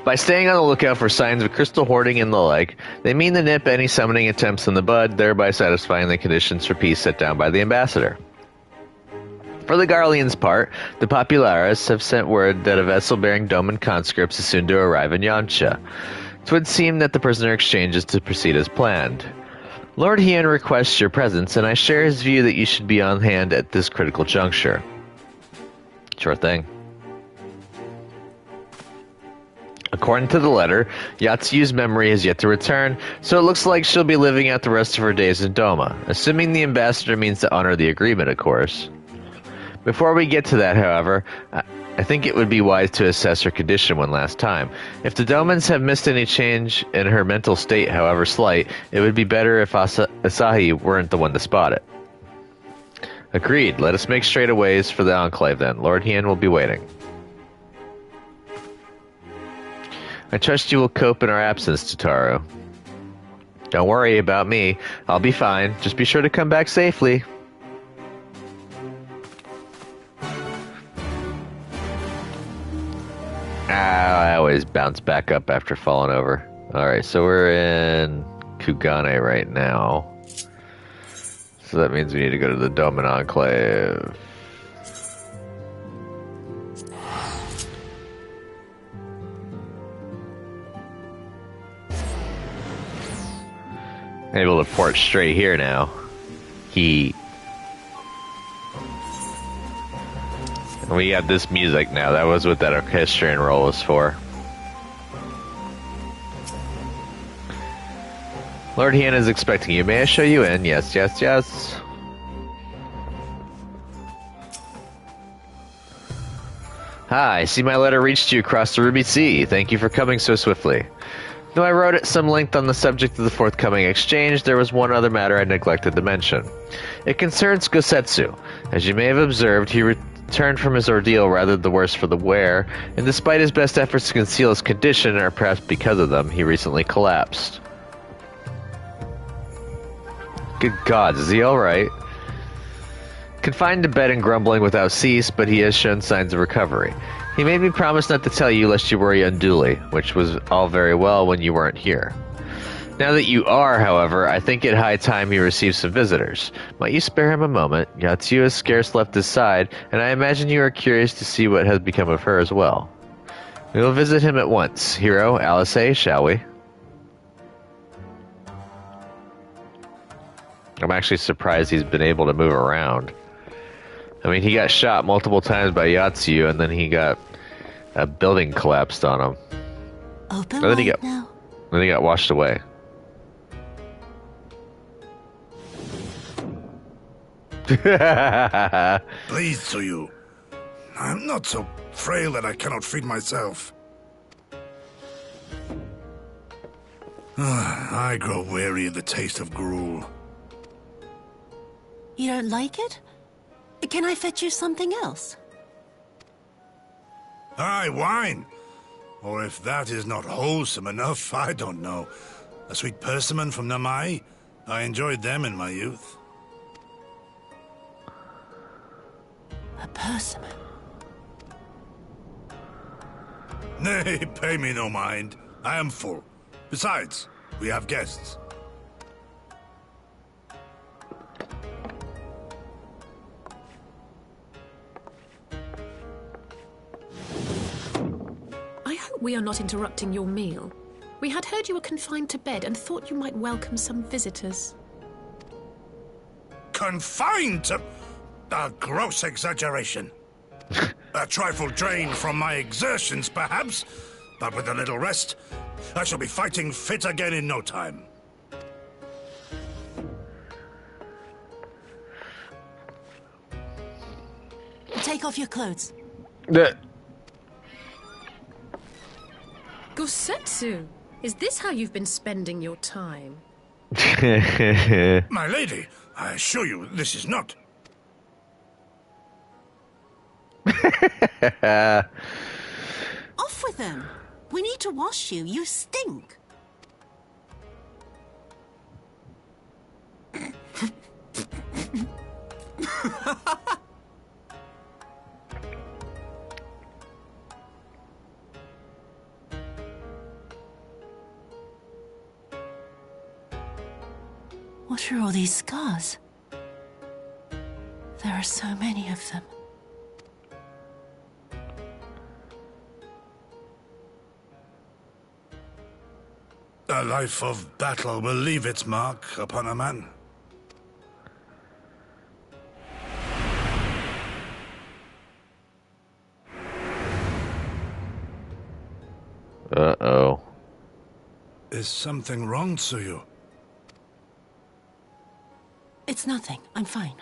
By staying on the lookout for signs of crystal hoarding and the like, they mean to nip any summoning attempts in the bud, thereby satisfying the conditions for peace set down by the ambassador. For the Garleans' part, the Populares have sent word that a vessel bearing Doman conscripts is soon to arrive in Yancha. It would seem that the prisoner exchange is to proceed as planned. Lord Hien requests your presence, and I share his view that you should be on hand at this critical juncture. Sure thing. According to the letter, Yatsuyu's memory has yet to return, so it looks like she'll be living out the rest of her days in Doma, assuming the ambassador means to honor the agreement, of course. Before we get to that, however, I think it would be wise to assess her condition one last time. If the Domans have missed any change in her mental state, however slight, it would be better if Asahi weren't the one to spot it. Agreed. Let us make straightaways for the Enclave then. Lord Hien will be waiting. I trust you will cope in our absence, Totaro. Don't worry about me. I'll be fine. Just be sure to come back safely. I always bounce back up after falling over. Alright, so we're in Kugane right now. So that means we need to go to the Doman Enclave. I'm able to port straight here now. We have this music now. That was what that orchestrion roll was for. Lord Hien is expecting you. May I show you in? Yes, yes, yes. Hi, I see my letter reached you across the Ruby Sea. Thank you for coming so swiftly. Though I wrote at some length on the subject of the forthcoming exchange, there was one other matter I neglected to mention. It concerns Gosetsu. As you may have observed, he returned from his ordeal rather the worse for the wear, and despite his best efforts to conceal his condition, or perhaps because of them, he recently collapsed. Good gods, is he alright? Confined to bed and grumbling without cease, but he has shown signs of recovery. He made me promise not to tell you lest you worry unduly, which was all very well when you weren't here. Now that you are, however, I think it high time he receives some visitors. Might you spare him a moment? Yatsuyu has scarce left his side, and I imagine you are curious to see what has become of her as well. We will visit him at once. Hero, Alice, shall we? I'm actually surprised he's been able to move around. I mean, he got shot multiple times by Yatsuyu, and then he got a building collapsed on him. Open Then he got washed away. Please, Tsuyu. I'm not so frail that I cannot feed myself. I grow weary of the taste of gruel. You don't like it? Can I fetch you something else? Aye, wine. Or if that is not wholesome enough, I don't know. A sweet persimmon from Namai? I enjoyed them in my youth. A persimmon? Nay, pay me no mind. I am full. Besides, we have guests. I hope we are not interrupting your meal. We had heard you were confined to bed and thought you might welcome some visitors. Confined to... a gross exaggeration. A trifle drained from my exertions, perhaps, but with a little rest, I shall be fighting fit again in no time. Take off your clothes. Gosetsu, is this how you've been spending your time? My lady, I assure you this is not. Off with them. We need to wash you. You stink. What are all these scars? There are so many of them. A life of battle will leave its mark upon a man. Uh-oh. Is something wrong, Tsuyu? It's nothing. I'm fine.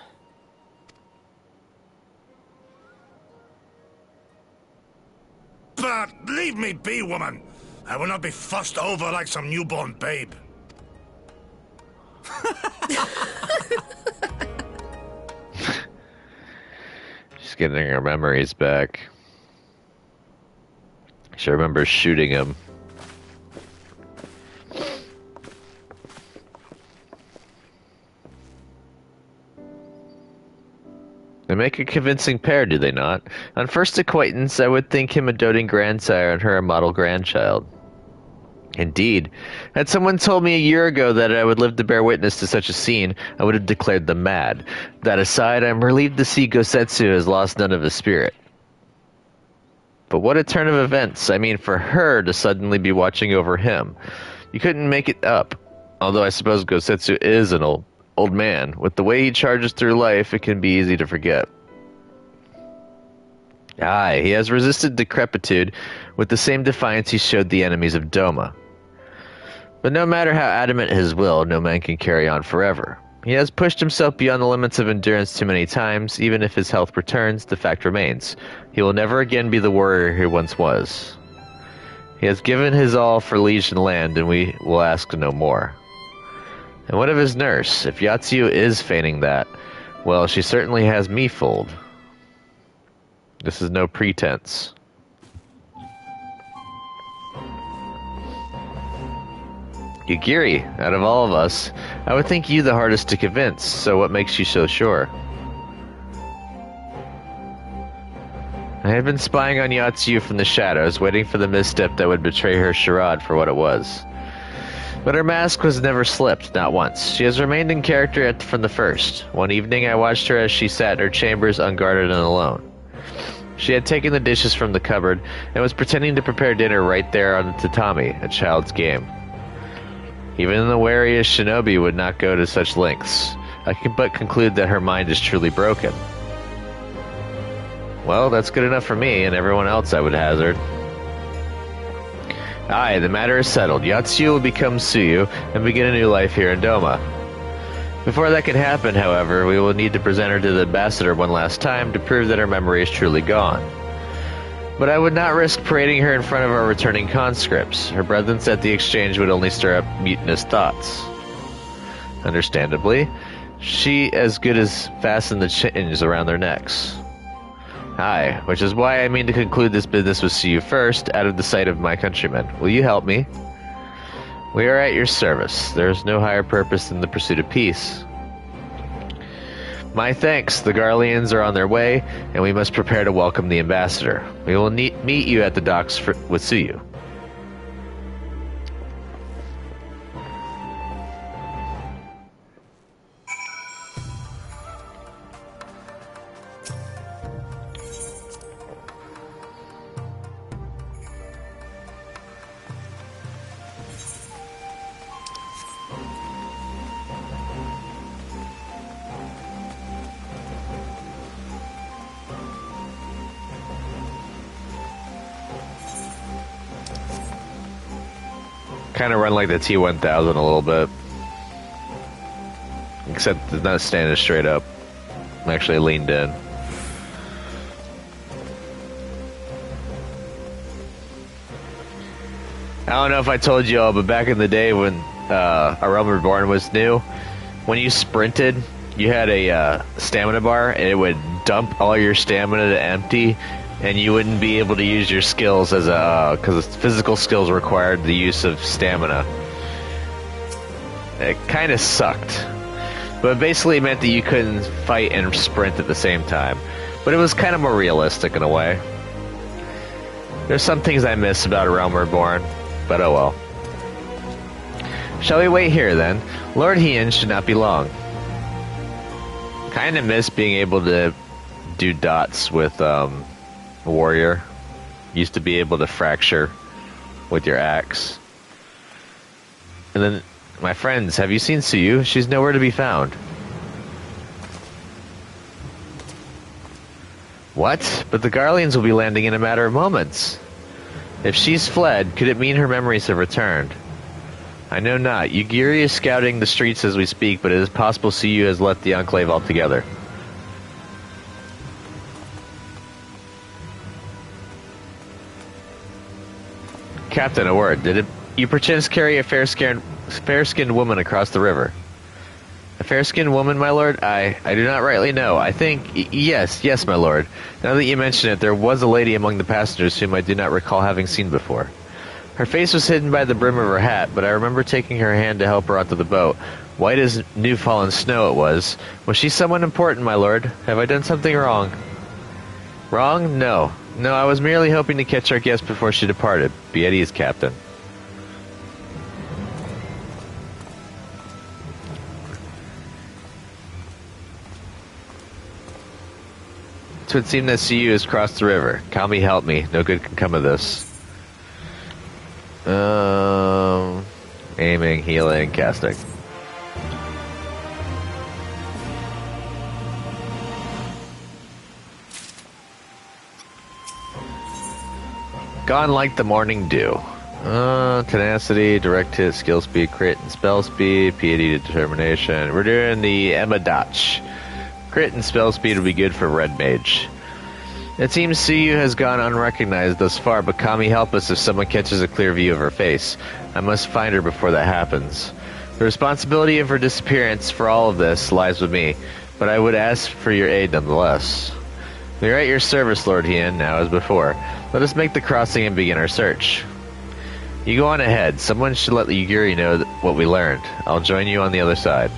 But leave me be, woman. I will not be fussed over like some newborn babe. She's getting her memories back. She remembers shooting him. They make a convincing pair, do they not? On first acquaintance, I would think him a doting grandsire and her a model grandchild. Indeed, had someone told me a year ago that I would live to bear witness to such a scene, I would have declared them mad. That aside, I am relieved to see Gosetsu has lost none of his spirit. But what a turn of events. I mean, for her to suddenly be watching over him. You couldn't make it up. Although I suppose Gosetsu is an old man. With the way he charges through life, it can be easy to forget. Aye, he has resisted decrepitude with the same defiance he showed the enemies of Doma. But no matter how adamant his will, no man can carry on forever. He has pushed himself beyond the limits of endurance too many times. Even if his health returns, the fact remains. He will never again be the warrior he once was. He has given his all for liege and land, and we will ask no more. And what of his nurse? If Yatsuyu is feigning that, well, she certainly has me fooled. This is no pretense. Yagiri, out of all of us, I would think you the hardest to convince, so what makes you so sure? I had been spying on Yatsuyu from the shadows, waiting for the misstep that would betray her charade for what it was. But her mask was never slipped, not once. She has remained in character from the first. One evening I watched her as she sat in her chambers unguarded and alone. She had taken the dishes from the cupboard and was pretending to prepare dinner right there on the tatami, a child's game. Even the wariest shinobi would not go to such lengths. I can but conclude that her mind is truly broken. Well, that's good enough for me and everyone else, I would hazard. Aye, the matter is settled. Yatsuyu will become Tsuyu and begin a new life here in Doma. Before that can happen, however, we will need to present her to the ambassador one last time to prove that her memory is truly gone. But I would not risk parading her in front of our returning conscripts. Her presence at the exchange would only stir up mutinous thoughts. Understandably, She as good as fasten the chains around their necks. Aye, which is why I mean to conclude this business with you first, out of the sight of my countrymen. Will you help me? We are at your service. There is no higher purpose than the pursuit of peace. My thanks. The Garleans are on their way, and we must prepare to welcome the ambassador. We will meet you at the docks with Suyu. Kind of run like the T-1000 a little bit. Except it's not standing straight up. I'm actually leaned in. I don't know if I told you all, but back in the day when A Realm Reborn was new, when you sprinted, you had a stamina bar, and it would dump all your stamina to empty, and you wouldn't be able to use your skills as a because physical skills required the use of stamina. It kind of sucked, but basically it meant that you couldn't fight and sprint at the same time. But it was kind of more realistic in a way. There's some things I miss about A Realm Reborn, but oh well. Shall we wait here then? Lord Hien should not be long. Kind of miss being able to do dots with Warrior. Used to be able to fracture with your axe. And then, my friends, have you seen Suyu? She's nowhere to be found. What? But the Garleans will be landing in a matter of moments. If she's fled, could it mean her memories have returned? I know not. Yugiri is scouting the streets as we speak, but it is possible Suyu has left the Enclave altogether. Captain, a word. Did you perchance carry a fair-skinned woman across the river? A fair-skinned woman, my lord? I do not rightly know. I think... Yes, my lord. Now that you mention it, there was a lady among the passengers whom I do not recall having seen before. Her face was hidden by the brim of her hat, but I remember taking her hand to help her onto the boat. White as new-fallen snow it was. Was she someone important, my lord? Have I done something wrong? Wrong? No. No, I was merely hoping to catch our guest before she departed. Be at ease, Captain. It would seem that Suyu has crossed the river. Kami, help me. No good can come of this. Aiming, healing, casting. Gone like the morning dew. Tenacity, direct hit, skill speed, crit, and spell speed, piety, determination. We're doing the Emma Dotch. Crit and spell speed will be good for Red Mage. It seems Suyu has gone unrecognized thus far, but Kami, help us if someone catches a clear view of her face. I must find her before that happens. The responsibility of her disappearance for all of this lies with me, but I would ask for your aid nonetheless. We are at your service, Lord Hien, now as before. Let us make the crossing and begin our search. You go on ahead. Someone should let Yugiri know what we learned. I'll join you on the other side.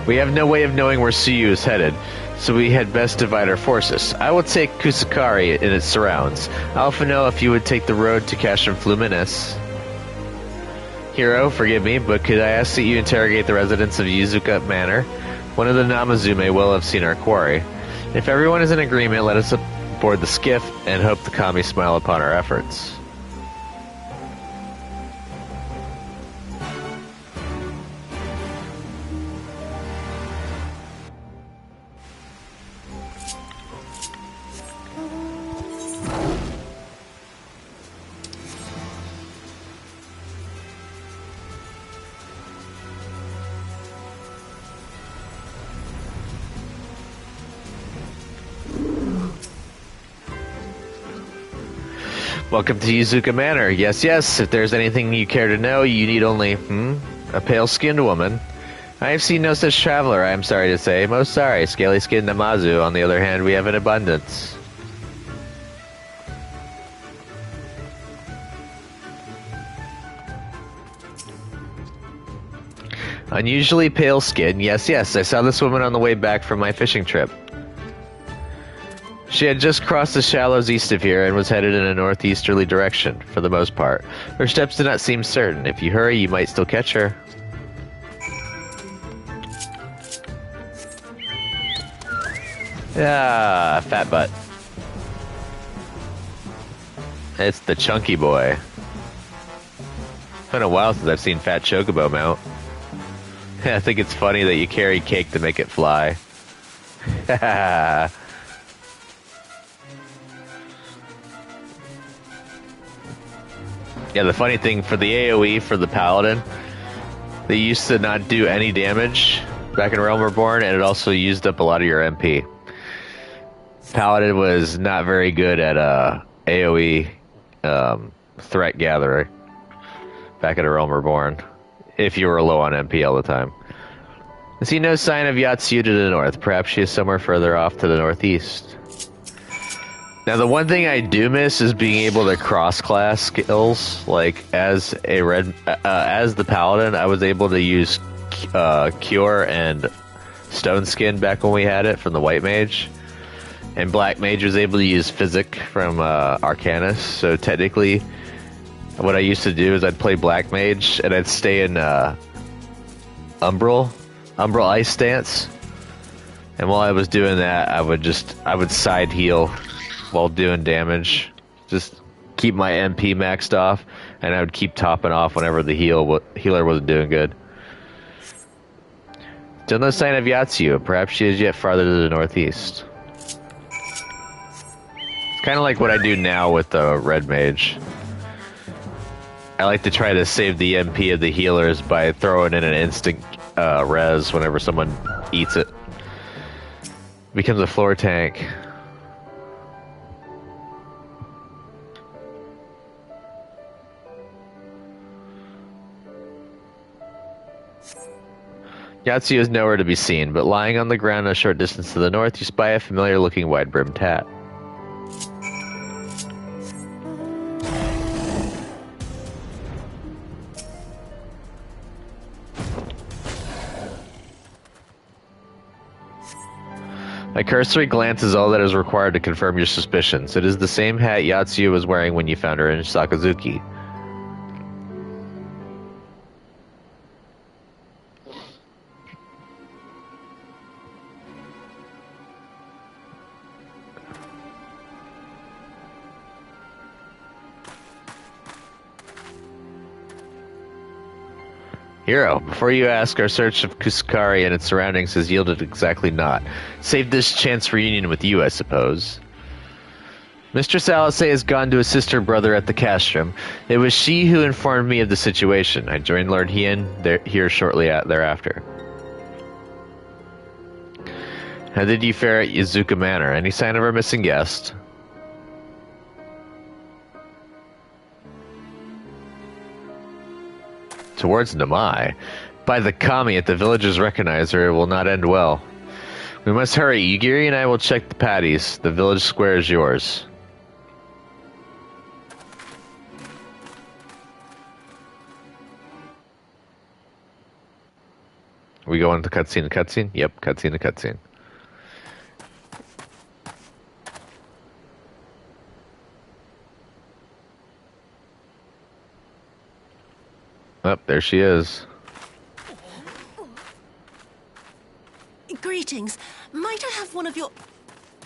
We have no way of knowing where Suyu is headed, so we had best divide our forces. I will take Kusakari and its surrounds. Alphino, if you would take the road to Castrum Fluminis. Hero, forgive me, but could I ask that you interrogate the residents of Yuzuka Manor? One of the Namazu may well have seen our quarry. If everyone is in agreement, let us board the skiff and hope the Kami smile upon our efforts. Welcome to Yuzuka Manor. Yes, yes, if there's anything you care to know, you need only, a pale-skinned woman. I have seen no such traveler, I am sorry to say. Most sorry. Scaly-skinned Namazu, on the other hand, we have in abundance. Unusually pale skin. Yes, yes, I saw this woman on the way back from my fishing trip. She had just crossed the shallows east of here and was headed in a northeasterly direction, for the most part. Her steps did not seem certain. If you hurry, you might still catch her. Yeah, fat butt. It's the chunky boy. It's been a while since I've seen Fat Chocobo mount. I think it's funny that you carry cake to make it fly. Yeah, the funny thing for the AoE for the Paladin, they used to not do any damage back in Realm Reborn, and it also used up a lot of your MP. Paladin was not very good at AoE threat gathering back in Realm Reborn, if you were low on MP all the time. I see no sign of Yatsuyu to the north. Perhaps she is somewhere further off to the northeast. Now, the one thing I do miss is being able to cross-class skills. Like, as the Paladin, I was able to use Cure and Stone Skin back when we had it from the White Mage. And Black Mage was able to use Physic from Arcanus. So technically, what I used to do is I'd play Black Mage and I'd stay in Umbral Ice Stance. And while I was doing that, I would side heal while doing damage. Just keep my MP maxed off, and I would keep topping off whenever the healer wasn't doing good. Still no sign of Yatsuyu. Perhaps she is yet farther to the northeast. It's kind of like what I do now with the Red Mage. I like to try to save the MP of the healers by throwing in an instant res whenever someone eats it. Becomes a floor tank. Yatsuyu is nowhere to be seen, but lying on the ground a short distance to the north, you spy a familiar-looking wide-brimmed hat. A cursory glance is all that is required to confirm your suspicions. It is the same hat Yatsuyu was wearing when you found her in Sakazuki. Hero, before you ask, our search of Kusakari and its surroundings has yielded exactly naught. Save this chance reunion with you, I suppose. Mistress Alice has gone to assist her brother at the castrum. It was she who informed me of the situation. I joined Lord Hien here shortly thereafter. How did you fare at Yuzuka Manor? Any sign of our missing guest? Towards Namai. By the kami, if the villagers recognize her, it will not end well. We must hurry. Yugiri and I will check the patties. The village square is yours. We go into cutscene to cutscene? Yep, cutscene to cutscene. Oh, there she is. Greetings. Might I have one of your...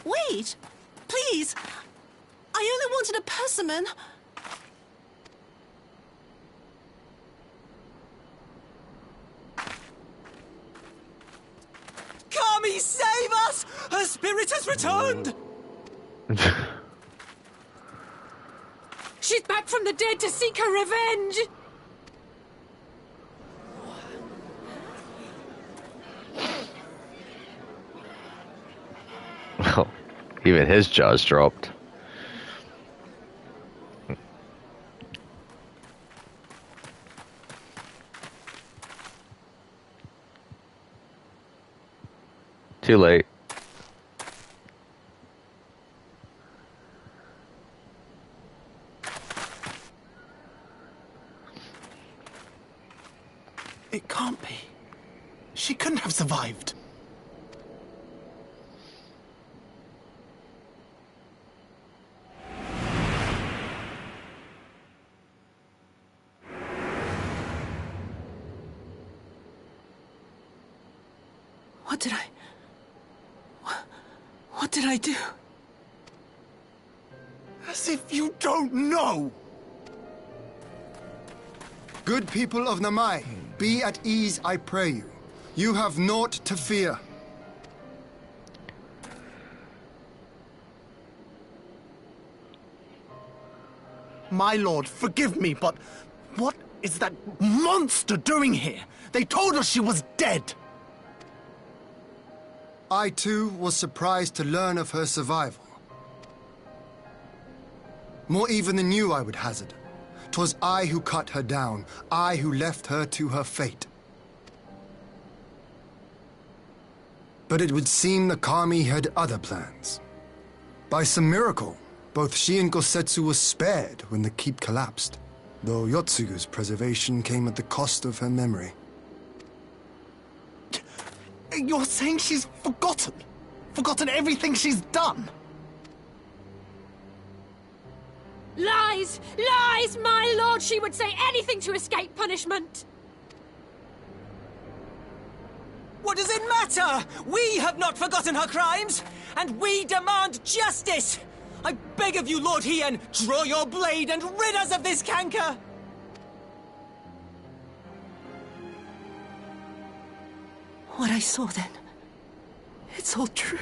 Wait! Please! I only wanted a persimmon. Kami, save us! Her spirit has returned! She's back from the dead to seek her revenge! Well, even his jaws dropped. Too late. It can't be. She couldn't have survived. What did I do? As if you don't know! Good people of Namai, be at ease, I pray you. You have naught to fear. My lord, forgive me, but what is that monster doing here? They told us she was dead. I too was surprised to learn of her survival. More even than you, I would hazard. 'Twas I who cut her down, I who left her to her fate. But it would seem the Kami had other plans. By some miracle, both she and Gosetsu were spared when the keep collapsed, though Yotsugu's preservation came at the cost of her memory. You're saying she's forgotten? Forgotten everything she's done? Lies! Lies! My lord, she would say anything to escape punishment! What does it matter? We have not forgotten her crimes, and we demand justice! I beg of you, Lord Hien, draw your blade and rid us of this canker! What I saw then, it's all true.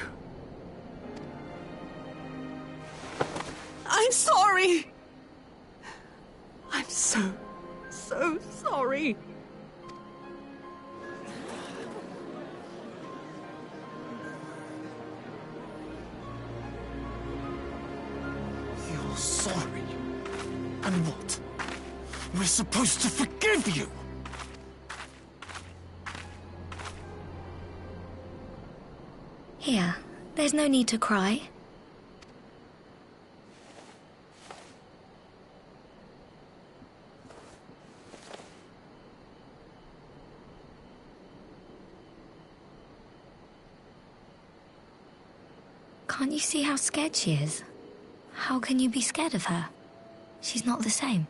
I'm sorry! I'm so sorry. You're sorry? And what? We're supposed to forgive you? Here, there's no need to cry. Can't you see how scared she is? How can you be scared of her? She's not the same.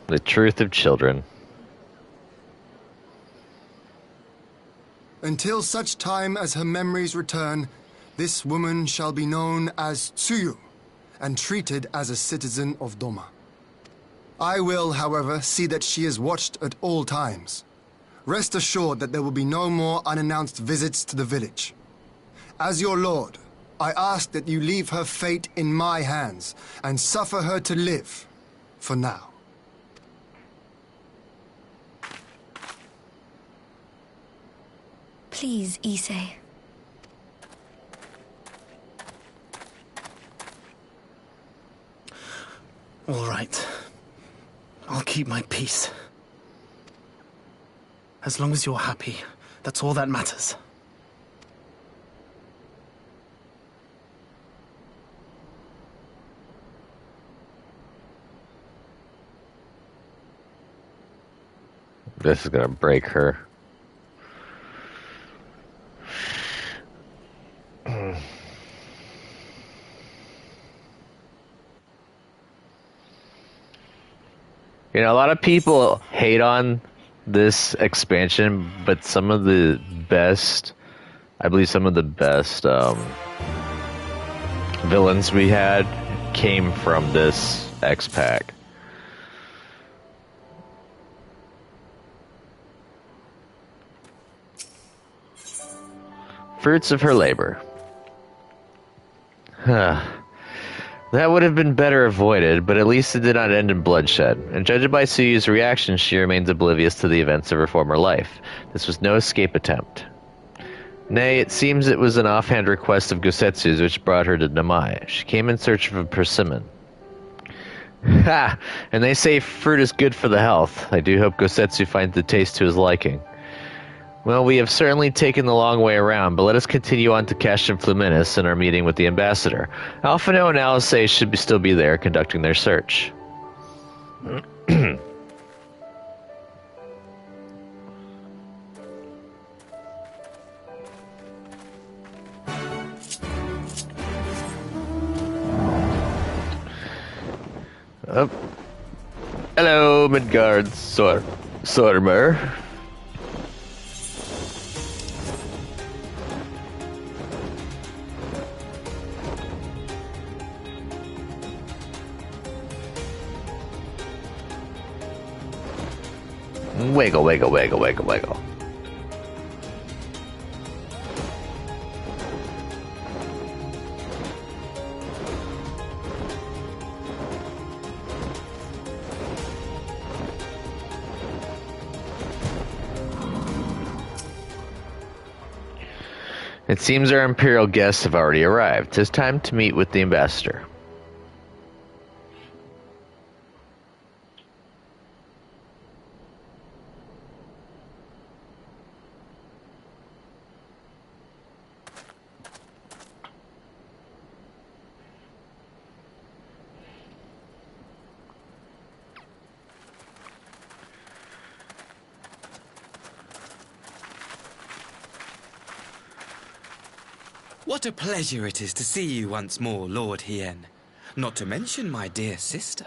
The truth of children. Until such time as her memories return, this woman shall be known as Tsuyu, and treated as a citizen of Doma. I will, however, see that she is watched at all times. Rest assured that there will be no more unannounced visits to the village. As your lord, I ask that you leave her fate in my hands, and suffer her to live, for now. Please, Issei. All right. I'll keep my peace. As long as you're happy, that's all that matters. This is gonna break her. You know, a lot of people hate on this expansion, but some of the best, I believe some of the best villains we had came from this X-Pack. Fruits of her labor. That would have been better avoided, but at least it did not end in bloodshed. And judging by Tsuyu's reaction, she remains oblivious to the events of her former life. This was no escape attempt. Nay, it seems it was an offhand request of Gosetsu's which brought her to Namai. She came in search of a persimmon. Ha! And they say fruit is good for the health. I do hope Gosetsu finds the taste to his liking. Well, we have certainly taken the long way around, but let us continue on to Castum Fluminus and our meeting with the ambassador. Alphino and Alice should still be there, conducting their search. Oh. Hello, Midgard Sormer. Wiggle, wiggle, wiggle, wiggle, wiggle. It seems our Imperial guests have already arrived. 'Tis time to meet with the ambassador. What a pleasure it is to see you once more, Lord Hien. Not to mention my dear sister.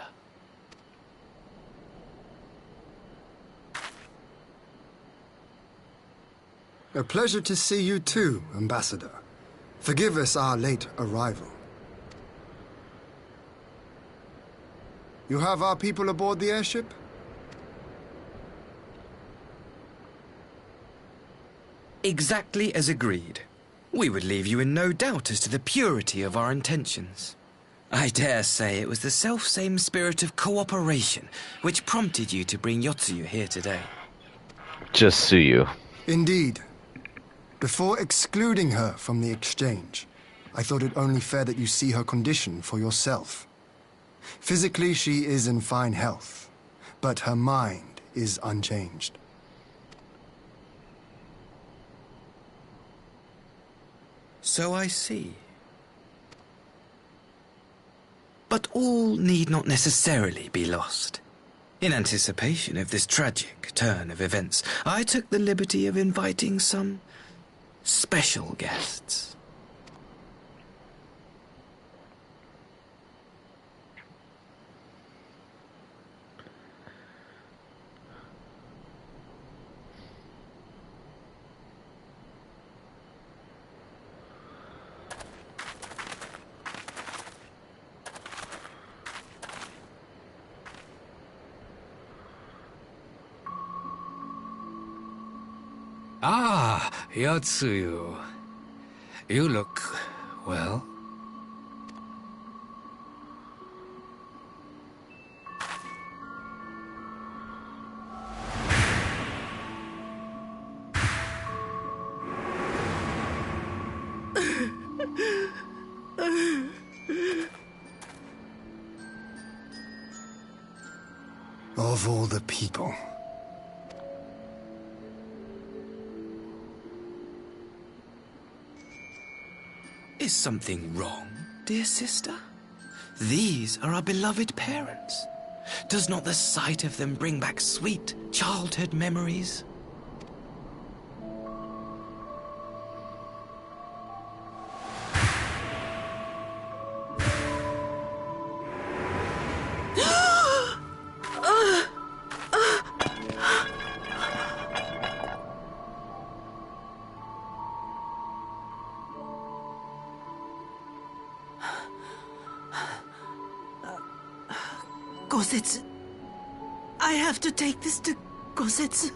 A pleasure to see you too, Ambassador. Forgive us our late arrival. You have our people aboard the airship? Exactly as agreed. We would leave you in no doubt as to the purity of our intentions. I dare say it was the self-same spirit of cooperation which prompted you to bring Yotsuyu here today. Just Suyu. Indeed. Before excluding her from the exchange, I thought it only fair that you see her condition for yourself. Physically, she is in fine health, but her mind is unchanged. So I see. But all need not necessarily be lost. In anticipation of this tragic turn of events, I took the liberty of inviting some special guests. Ah, Yotsuyu. You look well. Of all the people. Is something wrong, dear sister? These are our beloved parents. Does not the sight of them bring back sweet childhood memories? Gosetsu. I have to take this to Gosetsu.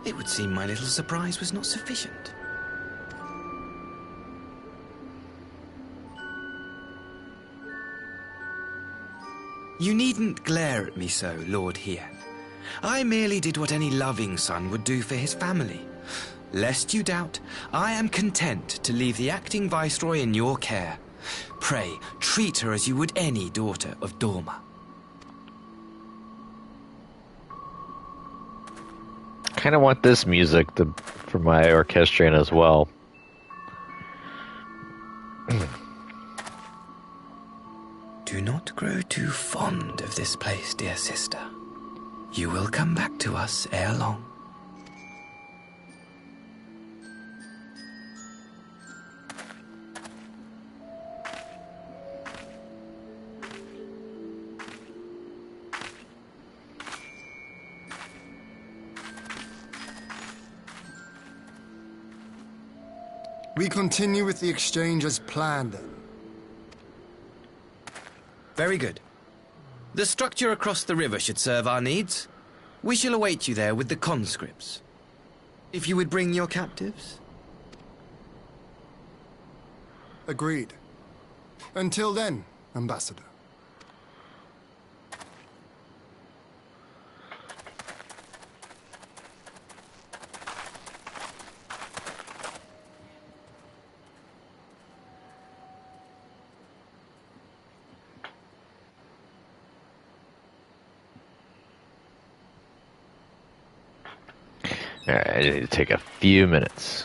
It would seem my little surprise was not sufficient. You needn't glare at me so, Lord Hien. I merely did what any loving son would do for his family. Lest you doubt, I am content to leave the acting viceroy in your care. Pray, treat her as you would any daughter of Dorma. I kind of want this music for my orchestrion as well. Do not grow too fond of this place, dear sister. You will come back to us ere long. We continue with the exchange as planned, then. Very good. The structure across the river should serve our needs. We shall await you there with the conscripts. If you would bring your captives. Agreed. Until then, Ambassador. Alright, I need to take a few minutes.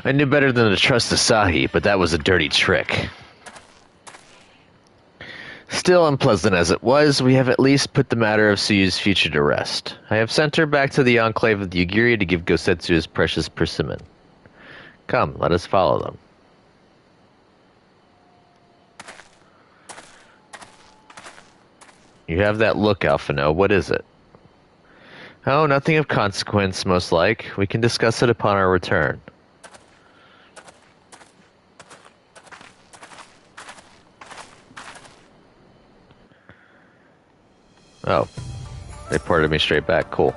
I knew better than to trust Asahi, but that was a dirty trick. Still, unpleasant as it was, we have at least put the matter of Tsuyu's future to rest. I have sent her back to the enclave of the Yugiri to give Gosetsu his precious persimmon. Come, let us follow them. You have that look, Alphino. What is it? Oh, nothing of consequence, most like. We can discuss it upon our return. Oh, they ported me straight back. Cool.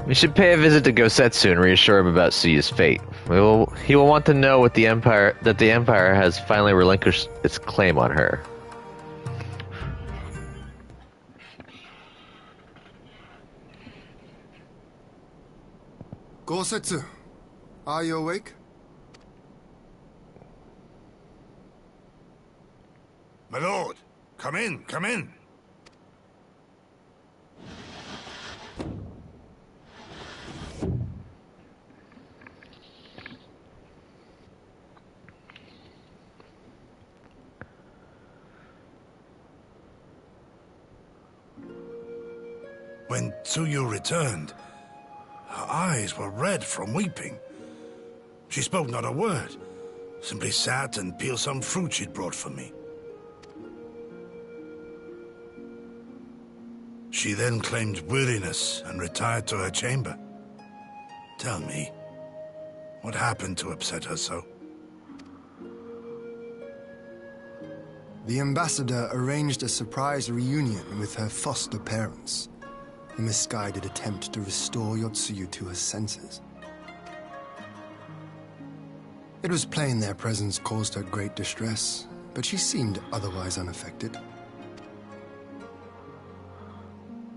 We should pay a visit to Gosetsu and reassure him about Tsuyu's fate. He will want to know that the Empire has finally relinquished its claim on her. Gosetsu, are you awake? My lord, come in, come in. When Tsuyu returned, her eyes were red from weeping. She spoke not a word, simply sat and peeled some fruit she'd brought for me. She then claimed weariness and retired to her chamber. Tell me, what happened to upset her so? The ambassador arranged a surprise reunion with her foster parents. A misguided attempt to restore Yotsuyu to her senses. It was plain their presence caused her great distress, but she seemed otherwise unaffected.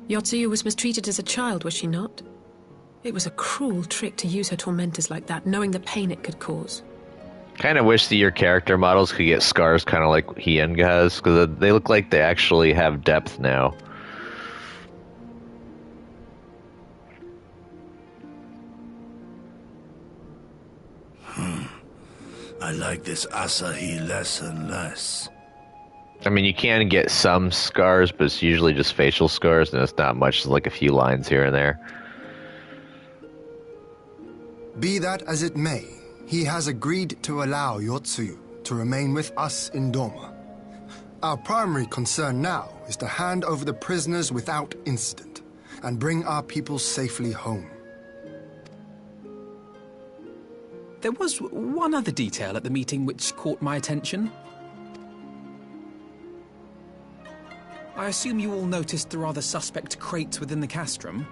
Yotsuyu was mistreated as a child, was she not? It was a cruel trick to use her tormentors like that, knowing the pain it could cause. Kind of wish that your character models could get scars kind of like Hien has, because they look like they actually have depth now. I like this Asahi less and less. I mean, you can get some scars, but it's usually just facial scars, and it's not much, it's like a few lines here and there. Be that as it may, he has agreed to allow Yotsuyu to remain with us in Dorma. Our primary concern now is to hand over the prisoners without incident and bring our people safely home. There was one other detail at the meeting which caught my attention. I assume you all noticed the rather suspect crates within the castrum.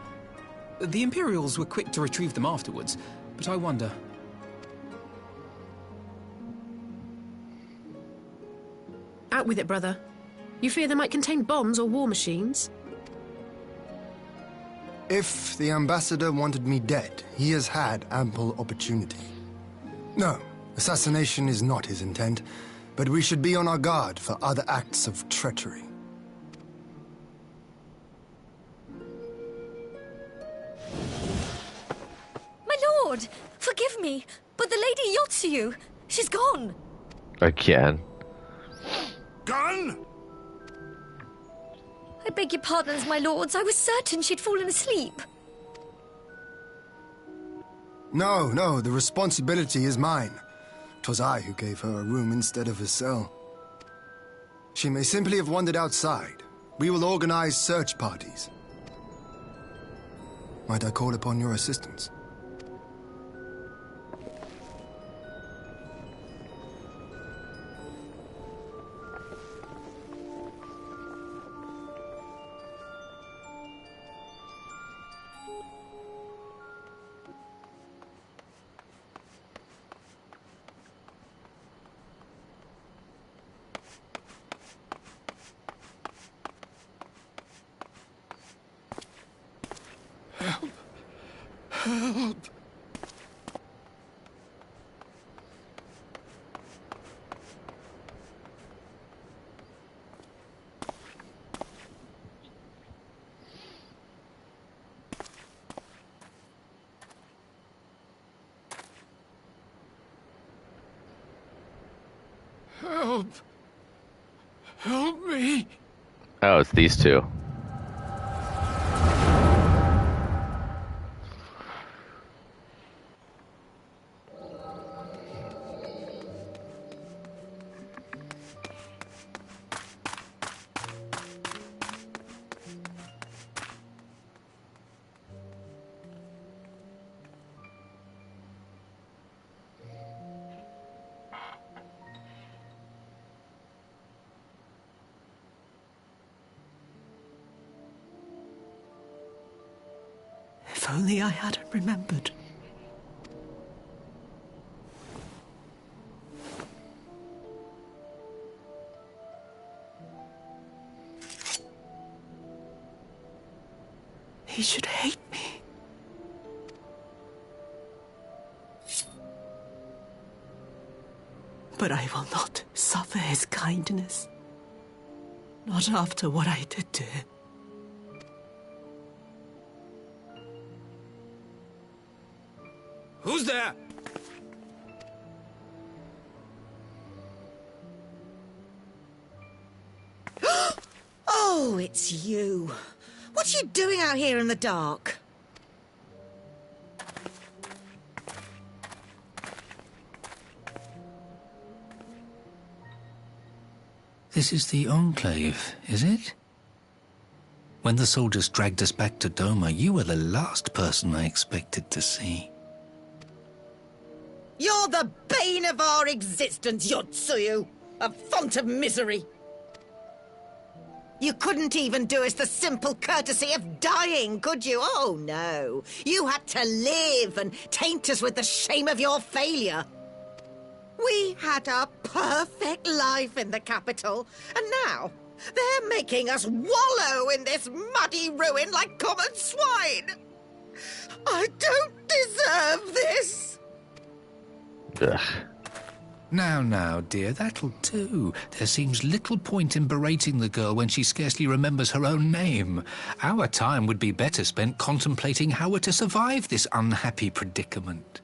The Imperials were quick to retrieve them afterwards, but I wonder... Out with it, brother. You fear they might contain bombs or war machines? If the ambassador wanted me dead, he has had ample opportunity. No, assassination is not his intent, but we should be on our guard for other acts of treachery. My lord! Forgive me, but the Lady Yotsuyu, she's gone! Again. Gone? I beg your pardons, my lords. I was certain she'd fallen asleep. No, the responsibility is mine. 'Twas I who gave her a room instead of a cell. She may simply have wandered outside. We will organize search parties. Might I call upon your assistance? Help! Help! Help me! Oh, it's these two. If only I hadn't remembered. He should hate me. But I will not suffer his kindness. Not after what I did to him. Who's there? Oh, it's you. What are you doing out here in the dark? This is the Enclave, is it? When the soldiers dragged us back to Doma, you were the last person I expected to see. You're the bane of our existence, Yotsuyu. A font of misery. You couldn't even do us the simple courtesy of dying, could you? Oh, no. You had to live and taint us with the shame of your failure. We had a perfect life in the capital, and now they're making us wallow in this muddy ruin like common swine. I don't deserve this. Ugh. Now, dear, that'll do. There seems little point in berating the girl when she scarcely remembers her own name. Our time would be better spent contemplating how we're to survive this unhappy predicament.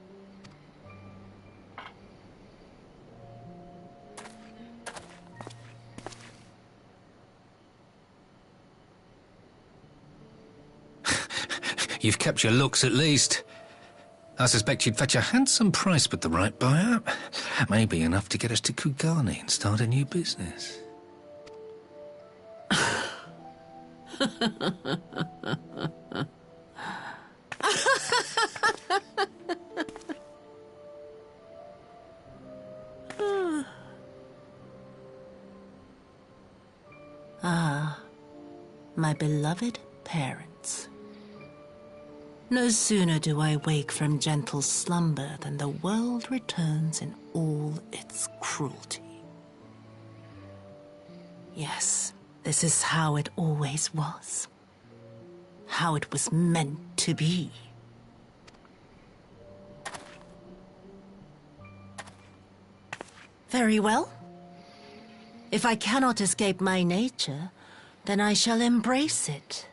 You've kept your looks, at least. I suspect you'd fetch a handsome price with the right buyer. Maybe enough to get us to Kugane and start a new business. My beloved parents. No sooner do I wake from gentle slumber than the world returns in all its cruelty. Yes, this is how it always was. How it was meant to be. Very well. If I cannot escape my nature, then I shall embrace it.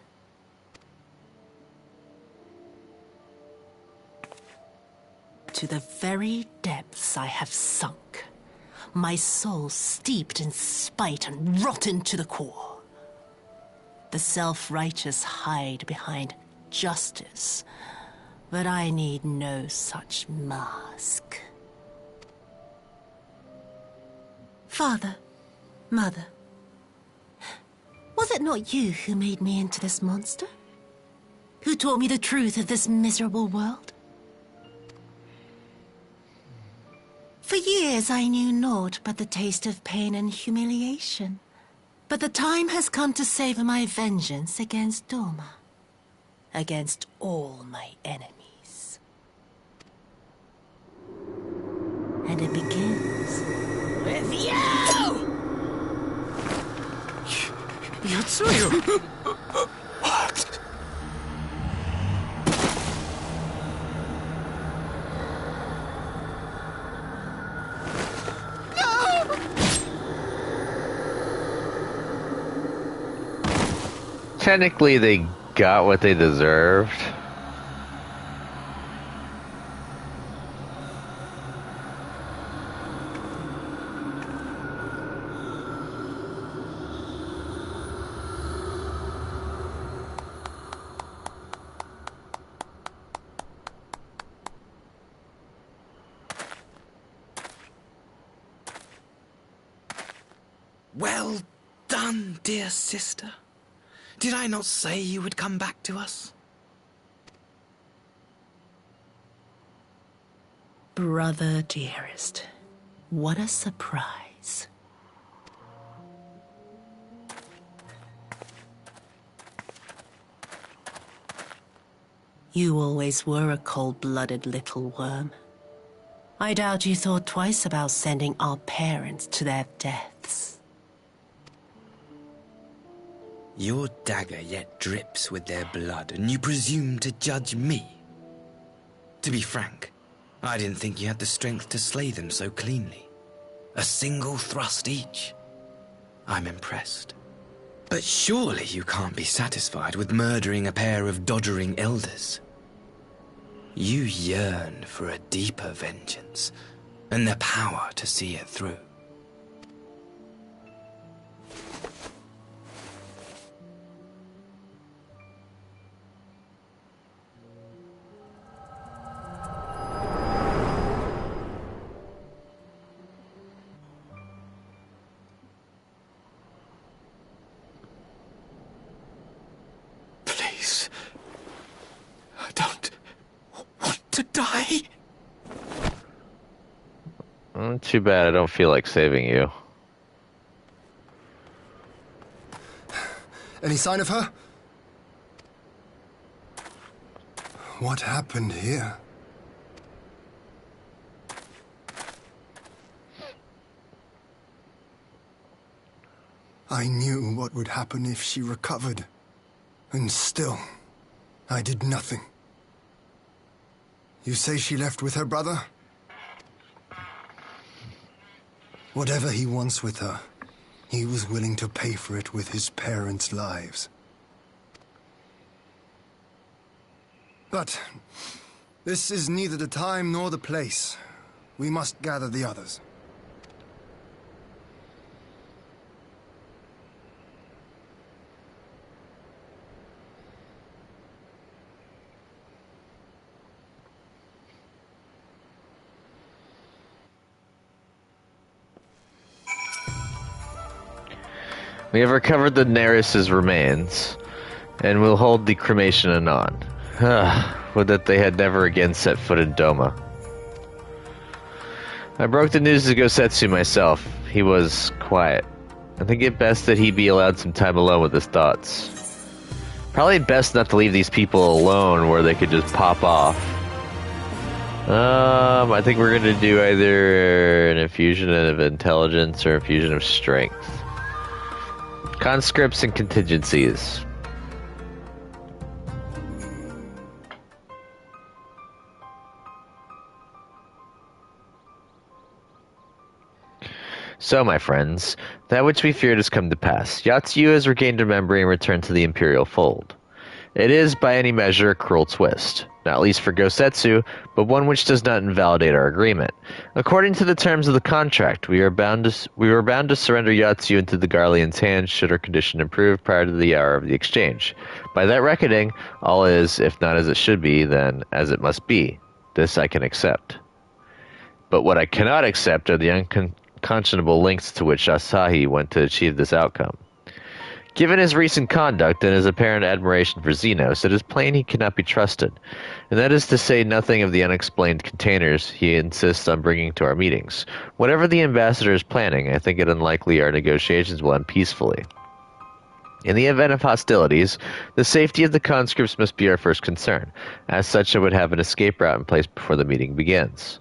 To the very depths I have sunk, my soul steeped in spite and rotten to the core. The self-righteous hide behind justice, but I need no such mask. Father, Mother, was it not you who made me into this monster? Who taught me the truth of this miserable world? For years I knew naught but the taste of pain and humiliation. But the time has come to savor my vengeance against Doma. Against all my enemies. And it begins with you! Yotsuyu! What? Technically, they got what they deserved. Well done, dear sister. Did I not say you would come back to us? Brother dearest, what a surprise. You always were a cold-blooded little worm. I doubt you thought twice about sending our parents to their deaths. Your dagger yet drips with their blood, and you presume to judge me? To be frank, I didn't think you had the strength to slay them so cleanly. A single thrust each. I'm impressed. But surely you can't be satisfied with murdering a pair of doddering elders. You yearn for a deeper vengeance, and the power to see it through. Too bad I don't feel like saving you. Any sign of her? What happened here? I knew what would happen if she recovered. And still, I did nothing. You say she left with her brother? Whatever he wants with her, he was willing to pay for it with his parents' lives. But this is neither the time nor the place. We must gather the others. We have recovered the Neris's remains, and will hold the cremation anon. Would that they had never again set foot in Doma. I broke the news to Gosetsu myself. He was quiet. I think it best that he be allowed some time alone with his thoughts. Probably best not to leave these people alone where they could just pop off. I think we're gonna do either an infusion of intelligence or infusion of strength. Conscripts and contingencies. So, my friends, that which we feared has come to pass. Yatsuyu has regained her memory and returned to the Imperial fold. It is, by any measure, a cruel twist. Not least for Gosetsu, but one which does not invalidate our agreement. According to the terms of the contract, we were bound to surrender Yatsuyu into the Garlean's hands should her condition improve prior to the hour of the exchange. By that reckoning, all is, if not as it should be, then as it must be. This I can accept. But what I cannot accept are the unconscionable lengths to which Asahi went to achieve this outcome. Given his recent conduct and his apparent admiration for Xenos, it is plain he cannot be trusted, and that is to say nothing of the unexplained containers he insists on bringing to our meetings. Whatever the ambassador is planning, I think it unlikely our negotiations will end peacefully. In the event of hostilities, the safety of the conscripts must be our first concern. As such, I would have an escape route in place before the meeting begins.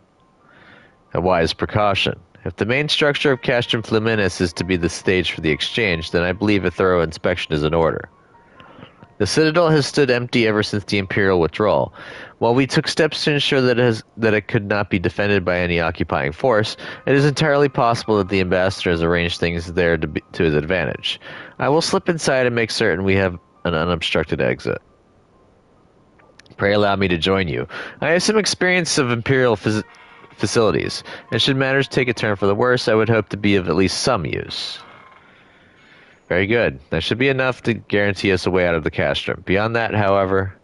A wise precaution. If the main structure of Castrum Fluminis is to be the stage for the exchange, then I believe a thorough inspection is in order. The citadel has stood empty ever since the Imperial withdrawal. While we took steps to ensure that it could not be defended by any occupying force, it is entirely possible that the ambassador has arranged things there to his advantage. I will slip inside and make certain we have an unobstructed exit. Pray allow me to join you. I have some experience of Imperial facilities, and should matters take a turn for the worse, I would hope to be of at least some use. Very good. That should be enough to guarantee us a way out of the castrum. Beyond that, however,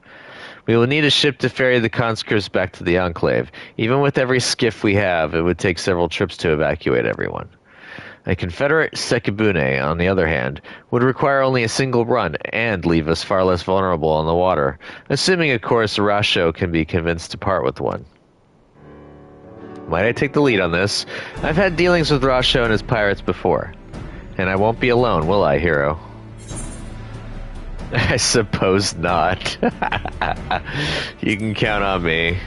we will need a ship to ferry the conscripts back to the Enclave. Even with every skiff we have, it would take several trips to evacuate everyone. A Confederate Sekibune, on the other hand, would require only a single run and leave us far less vulnerable on the water, assuming, of course, Rasho can be convinced to part with one. Might I take the lead on this? I've had dealings with Rasho and his pirates before. And I won't be alone, will I, hero? I suppose not. You can count on me.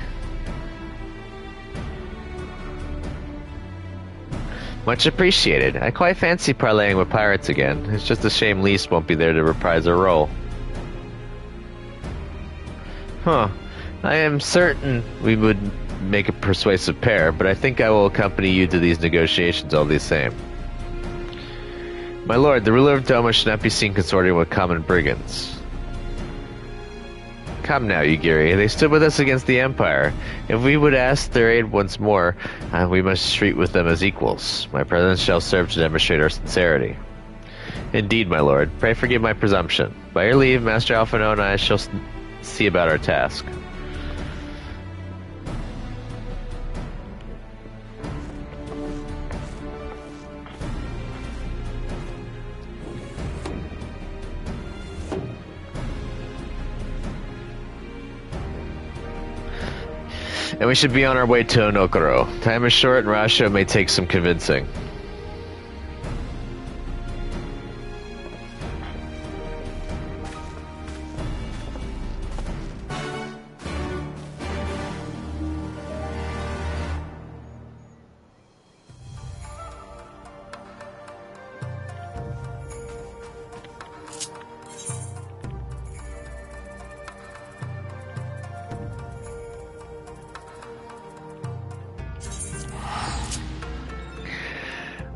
Much appreciated. I quite fancy parlaying with pirates again. It's just a shame Lise won't be there to reprise her role. Huh. I am certain we would make a persuasive pair, but I think I will accompany you to these negotiations all the same. My lord, the ruler of Doma should not be seen consorting with common brigands. Come now, Yugiri. They stood with us against the Empire. If we would ask their aid once more, we must treat with them as equals. My presence shall serve to demonstrate our sincerity. Indeed, my lord. Pray forgive my presumption. By your leave, Master Alphino and I shall see about our task. And we should be on our way to Onokoro. Time is short and Rasho may take some convincing.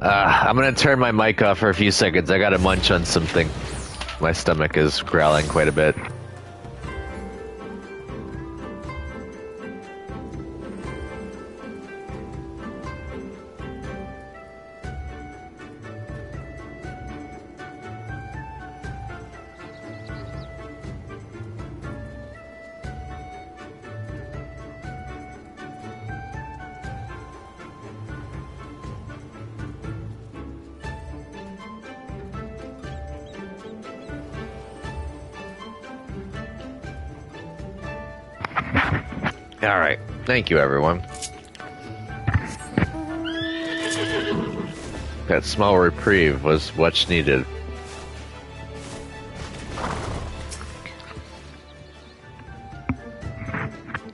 I'm gonna turn my mic off for a few seconds. I gotta munch on something. My stomach is growling quite a bit. Alright, thank you everyone. That small reprieve was what's needed.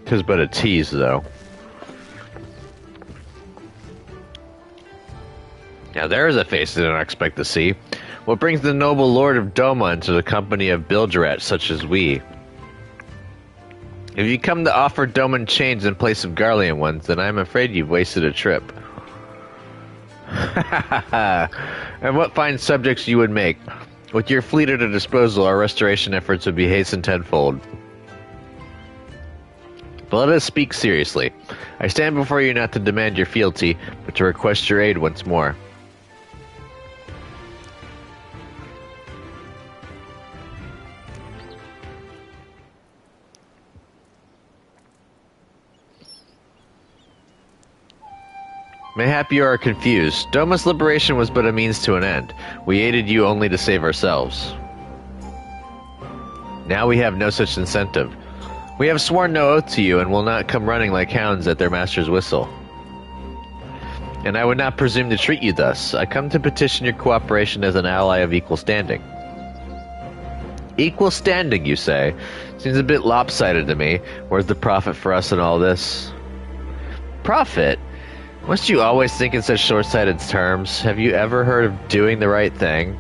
'Tis but a tease, though. Now there is a face I didn't expect to see. What brings the noble lord of Doma into the company of bilgerats such as we? If you come to offer Doman chains in place of Garlean ones, then I'm afraid you've wasted a trip. And what fine subjects you would make. With your fleet at our disposal, our restoration efforts would be hastened tenfold. But let us speak seriously. I stand before you not to demand your fealty, but to request your aid once more. Mayhap you are confused. Doma's liberation was but a means to an end. We aided you only to save ourselves. Now we have no such incentive. We have sworn no oath to you and will not come running like hounds at their master's whistle. And I would not presume to treat you thus. I come to petition your cooperation as an ally of equal standing. Equal standing, you say? Seems a bit lopsided to me. Where's the profit for us in all this? Profit? Must you always think in such short-sighted terms? Have you ever heard of doing the right thing?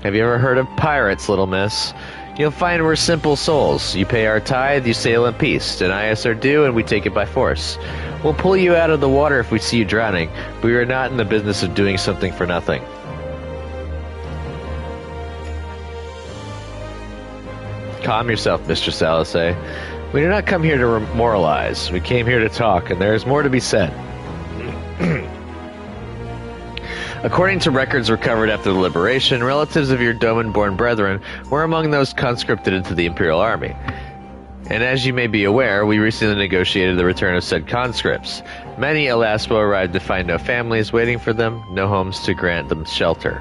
Have you ever heard of pirates, little miss? You'll find we're simple souls. You pay our tithe, you sail in peace. Deny us our due, and we take it by force. We'll pull you out of the water if we see you drowning, but we are not in the business of doing something for nothing. Calm yourself, Mr. Salisay. We did not come here to moralize. We came here to talk, and there is more to be said. According to records recovered after the liberation, relatives of your Doman-born brethren were among those conscripted into the Imperial Army. And as you may be aware, we recently negotiated the return of said conscripts. Many, alas, will arrive to find no families waiting for them, no homes to grant them shelter.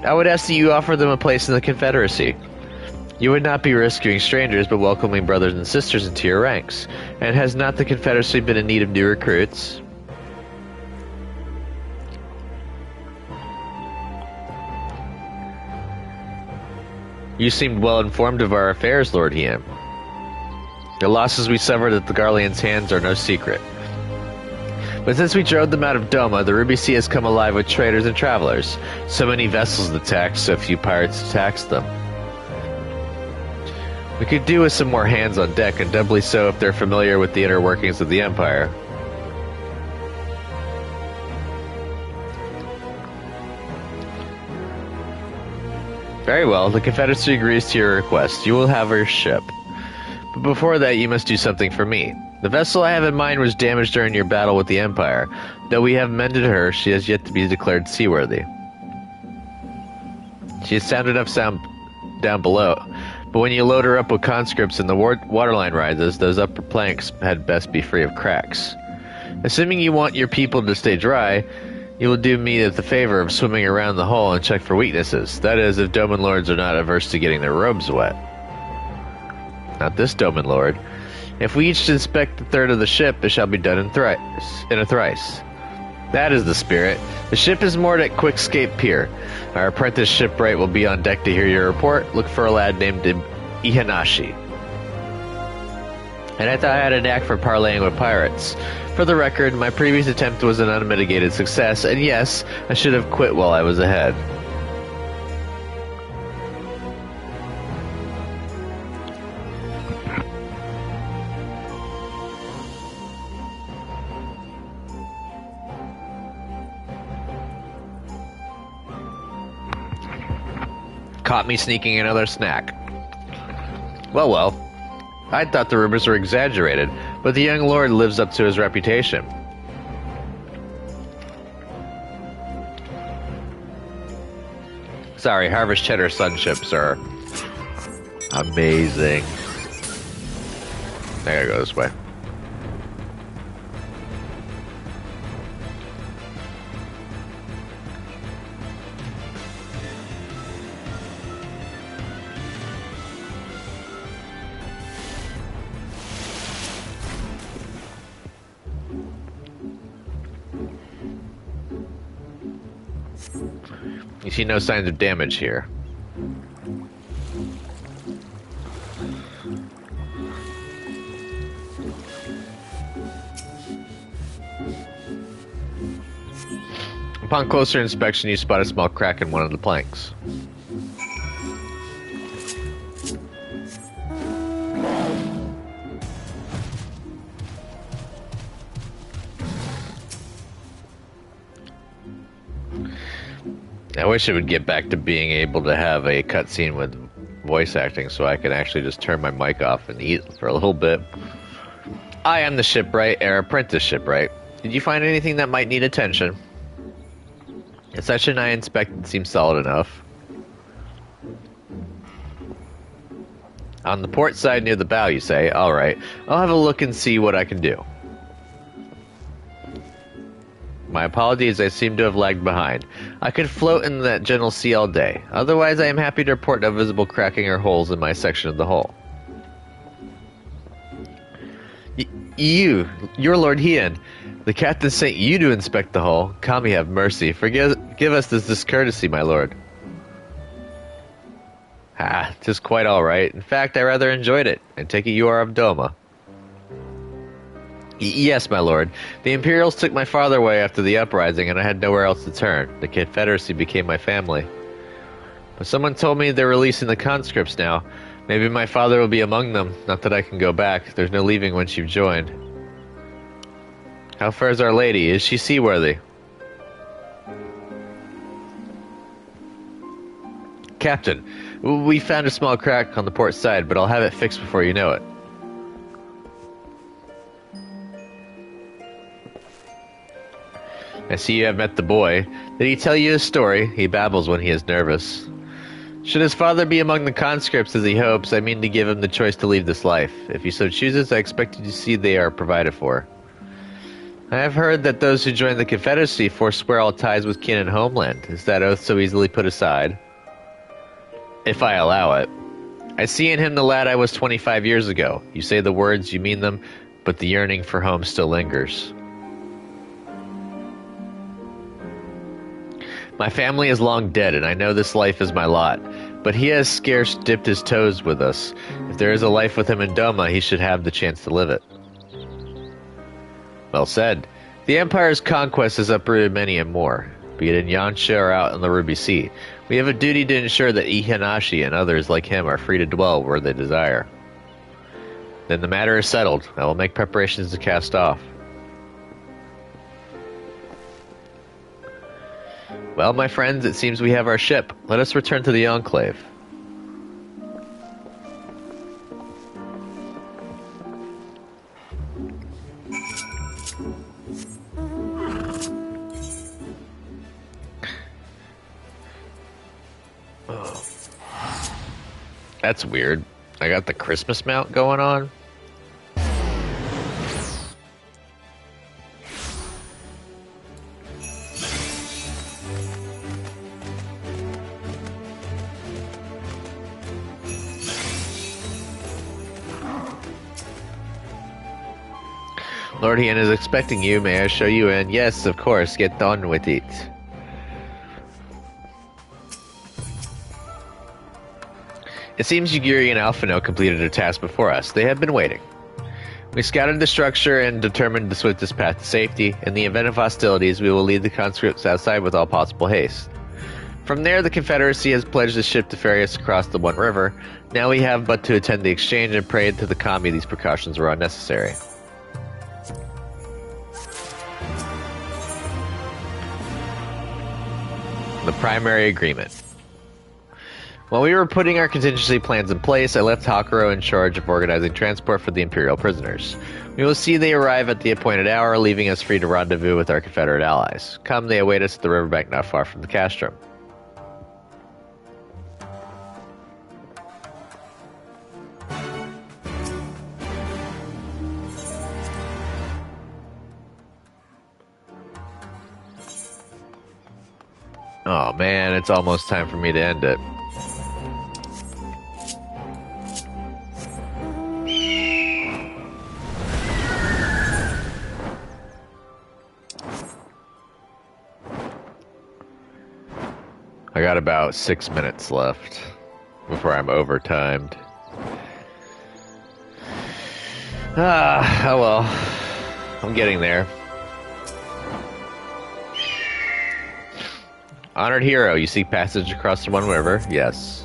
I would ask that you offer them a place in the Confederacy. You would not be rescuing strangers, but welcoming brothers and sisters into your ranks. And has not the Confederacy been in need of new recruits? You seemed well informed of our affairs, Lord Hiem. The losses we suffered at the Garlean's hands are no secret. But since we drove them out of Doma, the Ruby Sea has come alive with traders and travelers. So many vessels attacked, so few pirates taxed them. We could do with some more hands on deck, and doubly so if they're familiar with the inner workings of the Empire. Very well, the Confederacy agrees to your request. You will have her ship. But before that, you must do something for me. The vessel I have in mind was damaged during your battle with the Empire. Though we have mended her, she has yet to be declared seaworthy. She has sound enough down below. But when you load her up with conscripts and the waterline rises, those upper planks had best be free of cracks. Assuming you want your people to stay dry, you will do me the favor of swimming around the hull and check for weaknesses. That is, if Doman Lords are not averse to getting their robes wet. Not this Doman Lord. If we each inspect a third of the ship, it shall be done in a thrice. That is the spirit. The ship is moored at Quickscape Pier. Our apprentice shipwright will be on deck to hear your report. Look for a lad named Ihanashi. And I thought I had a knack for parleying with pirates. For the record, my previous attempt was an unmitigated success, and yes, I should have quit while I was ahead. Caught me sneaking another snack. Well, well. I thought the rumors were exaggerated, but the young lord lives up to his reputation. Sorry, Harvest Cheddar Sunships are amazing. I gotta go this way. You see no signs of damage here. Upon closer inspection, you spot a small crack in one of the planks. I wish it would get back to being able to have a cutscene with voice acting so I can actually just turn my mic off and eat for a little bit. I am the shipwright, or apprentice shipwright. Did you find anything that might need attention? The section I inspected seems solid enough. On the port side near the bow, you say? Alright, I'll have a look and see what I can do. My apologies, I seem to have lagged behind. I could float in that gentle sea all day. Otherwise, I am happy to report no visible cracking or holes in my section of the hull. Your Lord Hien. The captain sent you to inspect the hull. Kami have mercy. Give us this discourtesy, my lord. Tis quite all right. In fact, I rather enjoyed it. I take it you are of Doma. Yes, my lord. The Imperials took my father away after the uprising, and I had nowhere else to turn. The Confederacy became my family. But someone told me they're releasing the conscripts now. Maybe my father will be among them. Not that I can go back. There's no leaving once you've joined. How fares Our Lady? Is she seaworthy? Captain, we found a small crack on the port side, but I'll have it fixed before you know it. I see you have met the boy. Did he tell you his story? He babbles when he is nervous. Should his father be among the conscripts as he hopes, I mean to give him the choice to leave this life. If he so chooses, I expect you to see they are provided for. I have heard that those who join the Confederacy forswear all ties with kin and homeland. Is that oath so easily put aside? If I allow it. I see in him the lad I was 25 years ago. You say the words, you mean them, but the yearning for home still lingers. My family is long dead, and I know this life is my lot, but he has scarce dipped his toes with us. If there is a life with him in Doma, he should have the chance to live it. Well said. The Empire's conquest has uprooted many and more, be it in Yansha or out in the Ruby Sea. We have a duty to ensure that Ihanashi and others like him are free to dwell where they desire. Then the matter is settled. I will make preparations to cast off. Well, my friends, it seems we have our ship. Let us return to the Enclave. Oh. That's weird. I got the Christmas mount going on. Lord Hien is expecting you. May I show you in? Yes, of course. Get on with it. It seems Yugiri and Alphino completed their task before us. They have been waiting. We scouted the structure and determined the swiftest path to safety. In the event of hostilities, we will lead the conscripts outside with all possible haste. From there, the Confederacy has pledged a ship to ferry us across the One River. Now we have but to attend the exchange and pray to the Kami these precautions were unnecessary. The primary agreement. While we were putting our contingency plans in place, I left Hakuro in charge of organizing transport for the Imperial prisoners. We will see they arrive at the appointed hour, leaving us free to rendezvous with our Confederate allies. Come, they await us at the riverbank not far from the castrum. Oh man, it's almost time for me to end it. I got about 6 minutes left before I'm overtimed. Oh well. I'm getting there. Honored hero, you seek passage across the One River? Yes.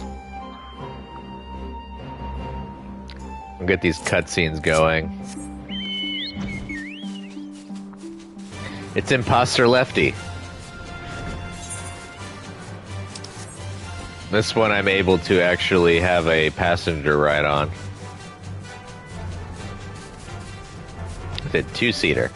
We'll get these cutscenes going. It's Imposter Lefty. This one I'm able to actually have a passenger ride on. It's a two-seater.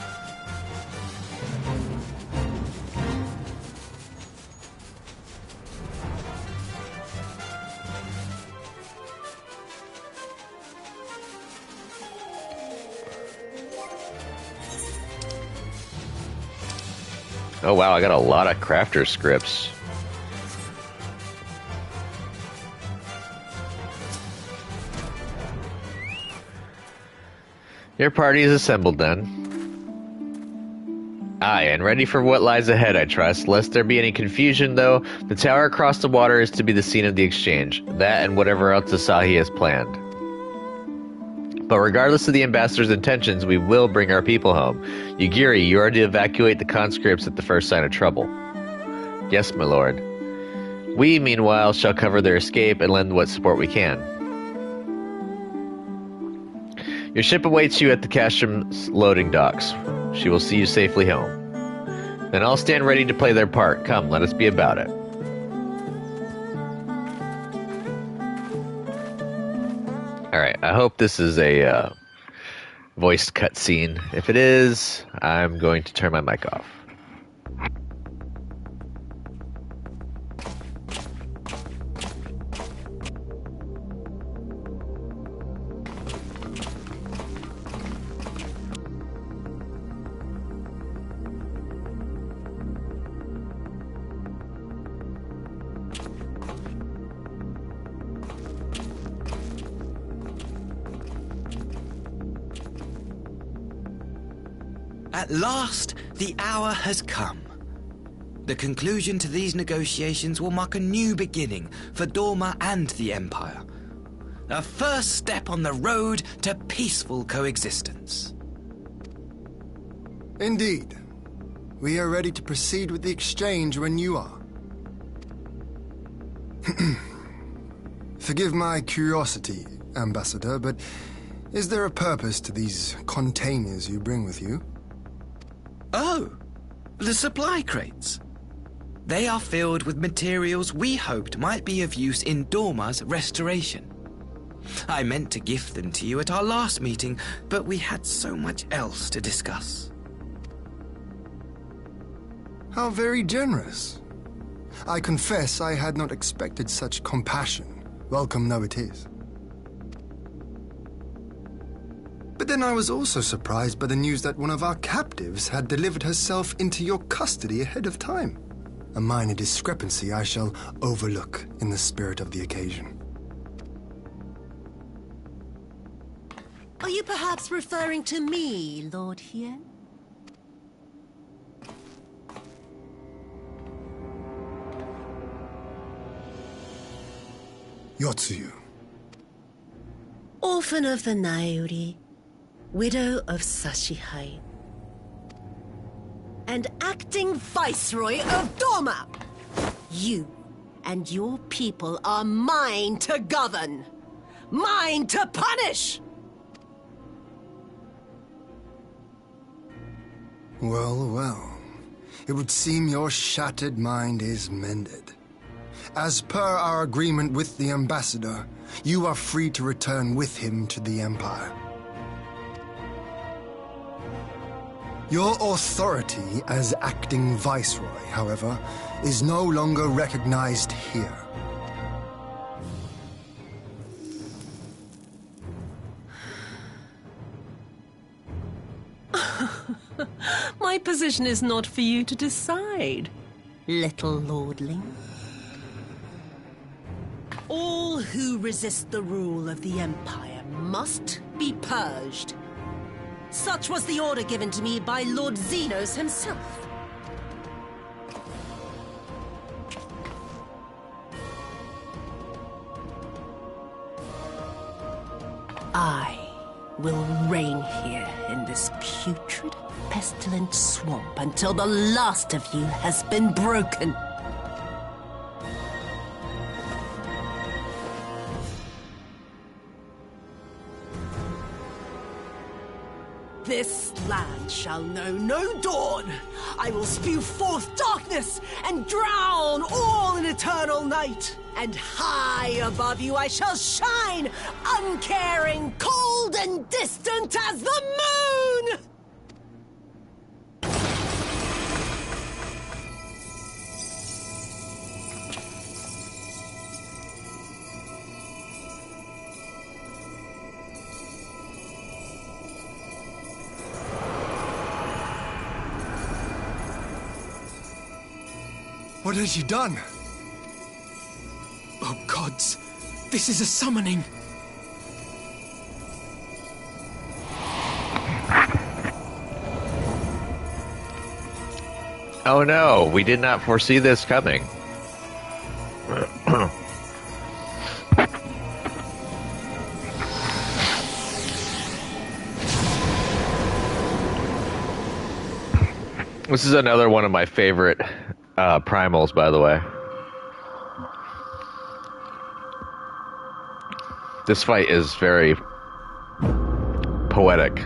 Oh wow, I got a lot of crafter scripts. Your party is assembled then. Aye, and ready for what lies ahead, I trust. Lest there be any confusion, though, the tower across the water is to be the scene of the exchange. That and whatever else Asahi has planned. But regardless of the ambassador's intentions, we will bring our people home. Yugiri, you are to evacuate the conscripts at the first sign of trouble. Yes, my lord. We, meanwhile, shall cover their escape and lend what support we can. Your ship awaits you at the Castrom's loading docks. She will see you safely home. Then all stand ready to play their part. Come, let us be about it. Alright, I hope this is a voiced cutscene. If it is, I'm going to turn my mic off. At last, the hour has come. The conclusion to these negotiations will mark a new beginning for Dorma and the Empire. A first step on the road to peaceful coexistence. Indeed. We are ready to proceed with the exchange when you are. Forgive my curiosity, Ambassador, but is there a purpose to these containers you bring with you? Oh, the supply crates. They are filled with materials we hoped might be of use in Dorma's restoration. I meant to gift them to you at our last meeting, but we had so much else to discuss. How very generous. I confess I had not expected such compassion. Welcome though it is. But then I was also surprised by the news that one of our captives had delivered herself into your custody ahead of time. A minor discrepancy I shall overlook in the spirit of the occasion. Are you perhaps referring to me, Lord Hien? Yotsuyu. Orphan of the Nairi, widow of Sashihai, and acting Viceroy of Dorma. You and your people are mine to govern, mine to punish! Well, well. It would seem your shattered mind is mended. As per our agreement with the Ambassador, you are free to return with him to the Empire. Your authority as acting Viceroy, however, is no longer recognized here. My position is not for you to decide, little lordling. All who resist the rule of the Empire must be purged. Such was the order given to me by Lord Xenos himself. I will reign here in this putrid, pestilent swamp until the last of you has been broken. This land shall know no dawn. I will spew forth darkness and drown all in eternal night. And high above you I shall shine, uncaring, cold and distant as the moon! What has she done? Oh gods, this is a summoning. Oh no, we did not foresee this coming. This is another one of my favorite primals, by the way. This fight is very poetic.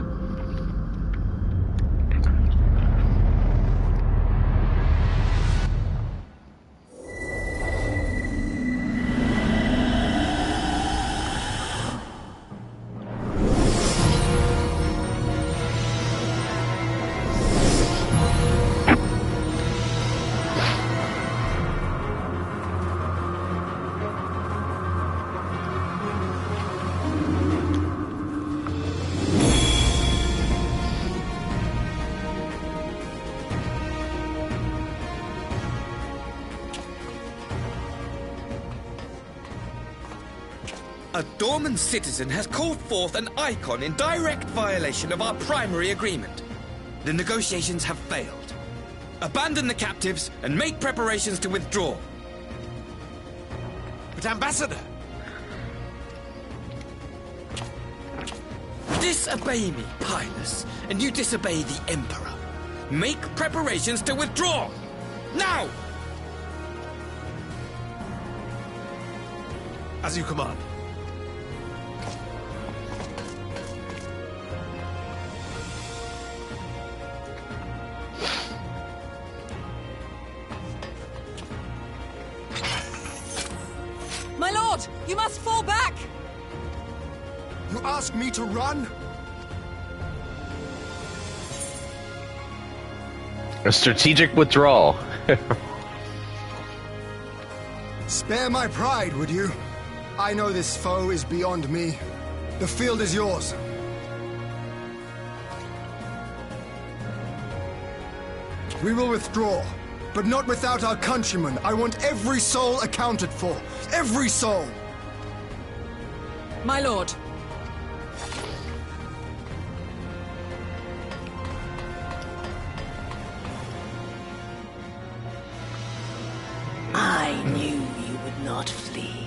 A Dorman citizen has called forth an icon in direct violation of our primary agreement. The negotiations have failed. Abandon the captives and make preparations to withdraw. But Ambassador! Disobey me, Pilus, and you disobey the Emperor. Make preparations to withdraw! Now! As you command. My lord, you must fall back! You ask me to run? A strategic withdrawal. Spare my pride, would you? I know this foe is beyond me. The field is yours. We will withdraw, but not without our countrymen. I want every soul accounted for. Every soul! My lord. I knew you would not flee.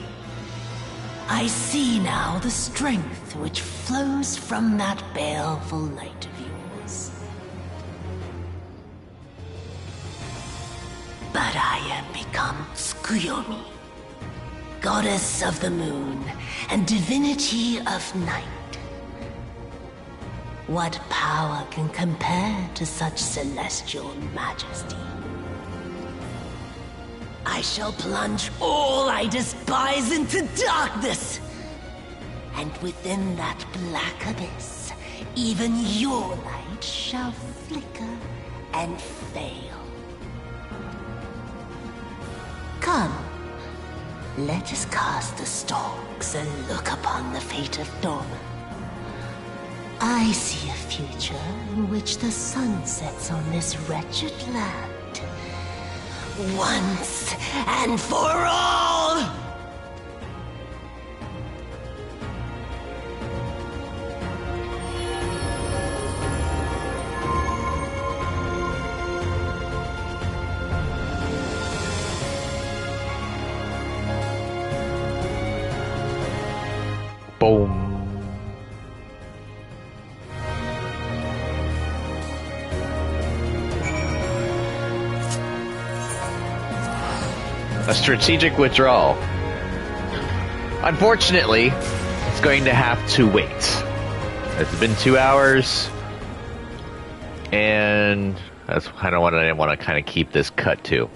I see now the strength which flows from that baleful light of yours. But I am become Tsukuyomi, goddess of the moon and divinity of night. What power can compare to such celestial majesty? I shall plunge all I despise into darkness. And within that black abyss, even your light shall flicker and fail. Come, let us cast the stalks and look upon the fate of Dorman. I see a future in which the sun sets on this wretched land. Once and for all! Boom. A strategic withdrawal. Unfortunately, it's going to have to wait. It's been 2 hours. And that's kind of what I want to kind of keep this cut to.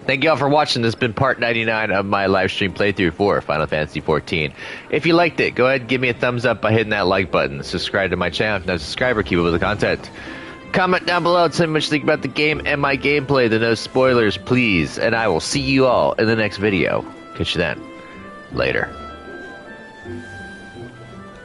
Thank you all for watching. This has been part 99 of my live stream playthrough for Final Fantasy XIV. If you liked it, go ahead and give me a thumbs up by hitting that like button. Subscribe to my channel if you're not a subscriber. Keep up with the content. Comment down below and tell me what you think about the game and my gameplay. The no spoilers, please. And I will see you all in the next video. Catch you then. Later.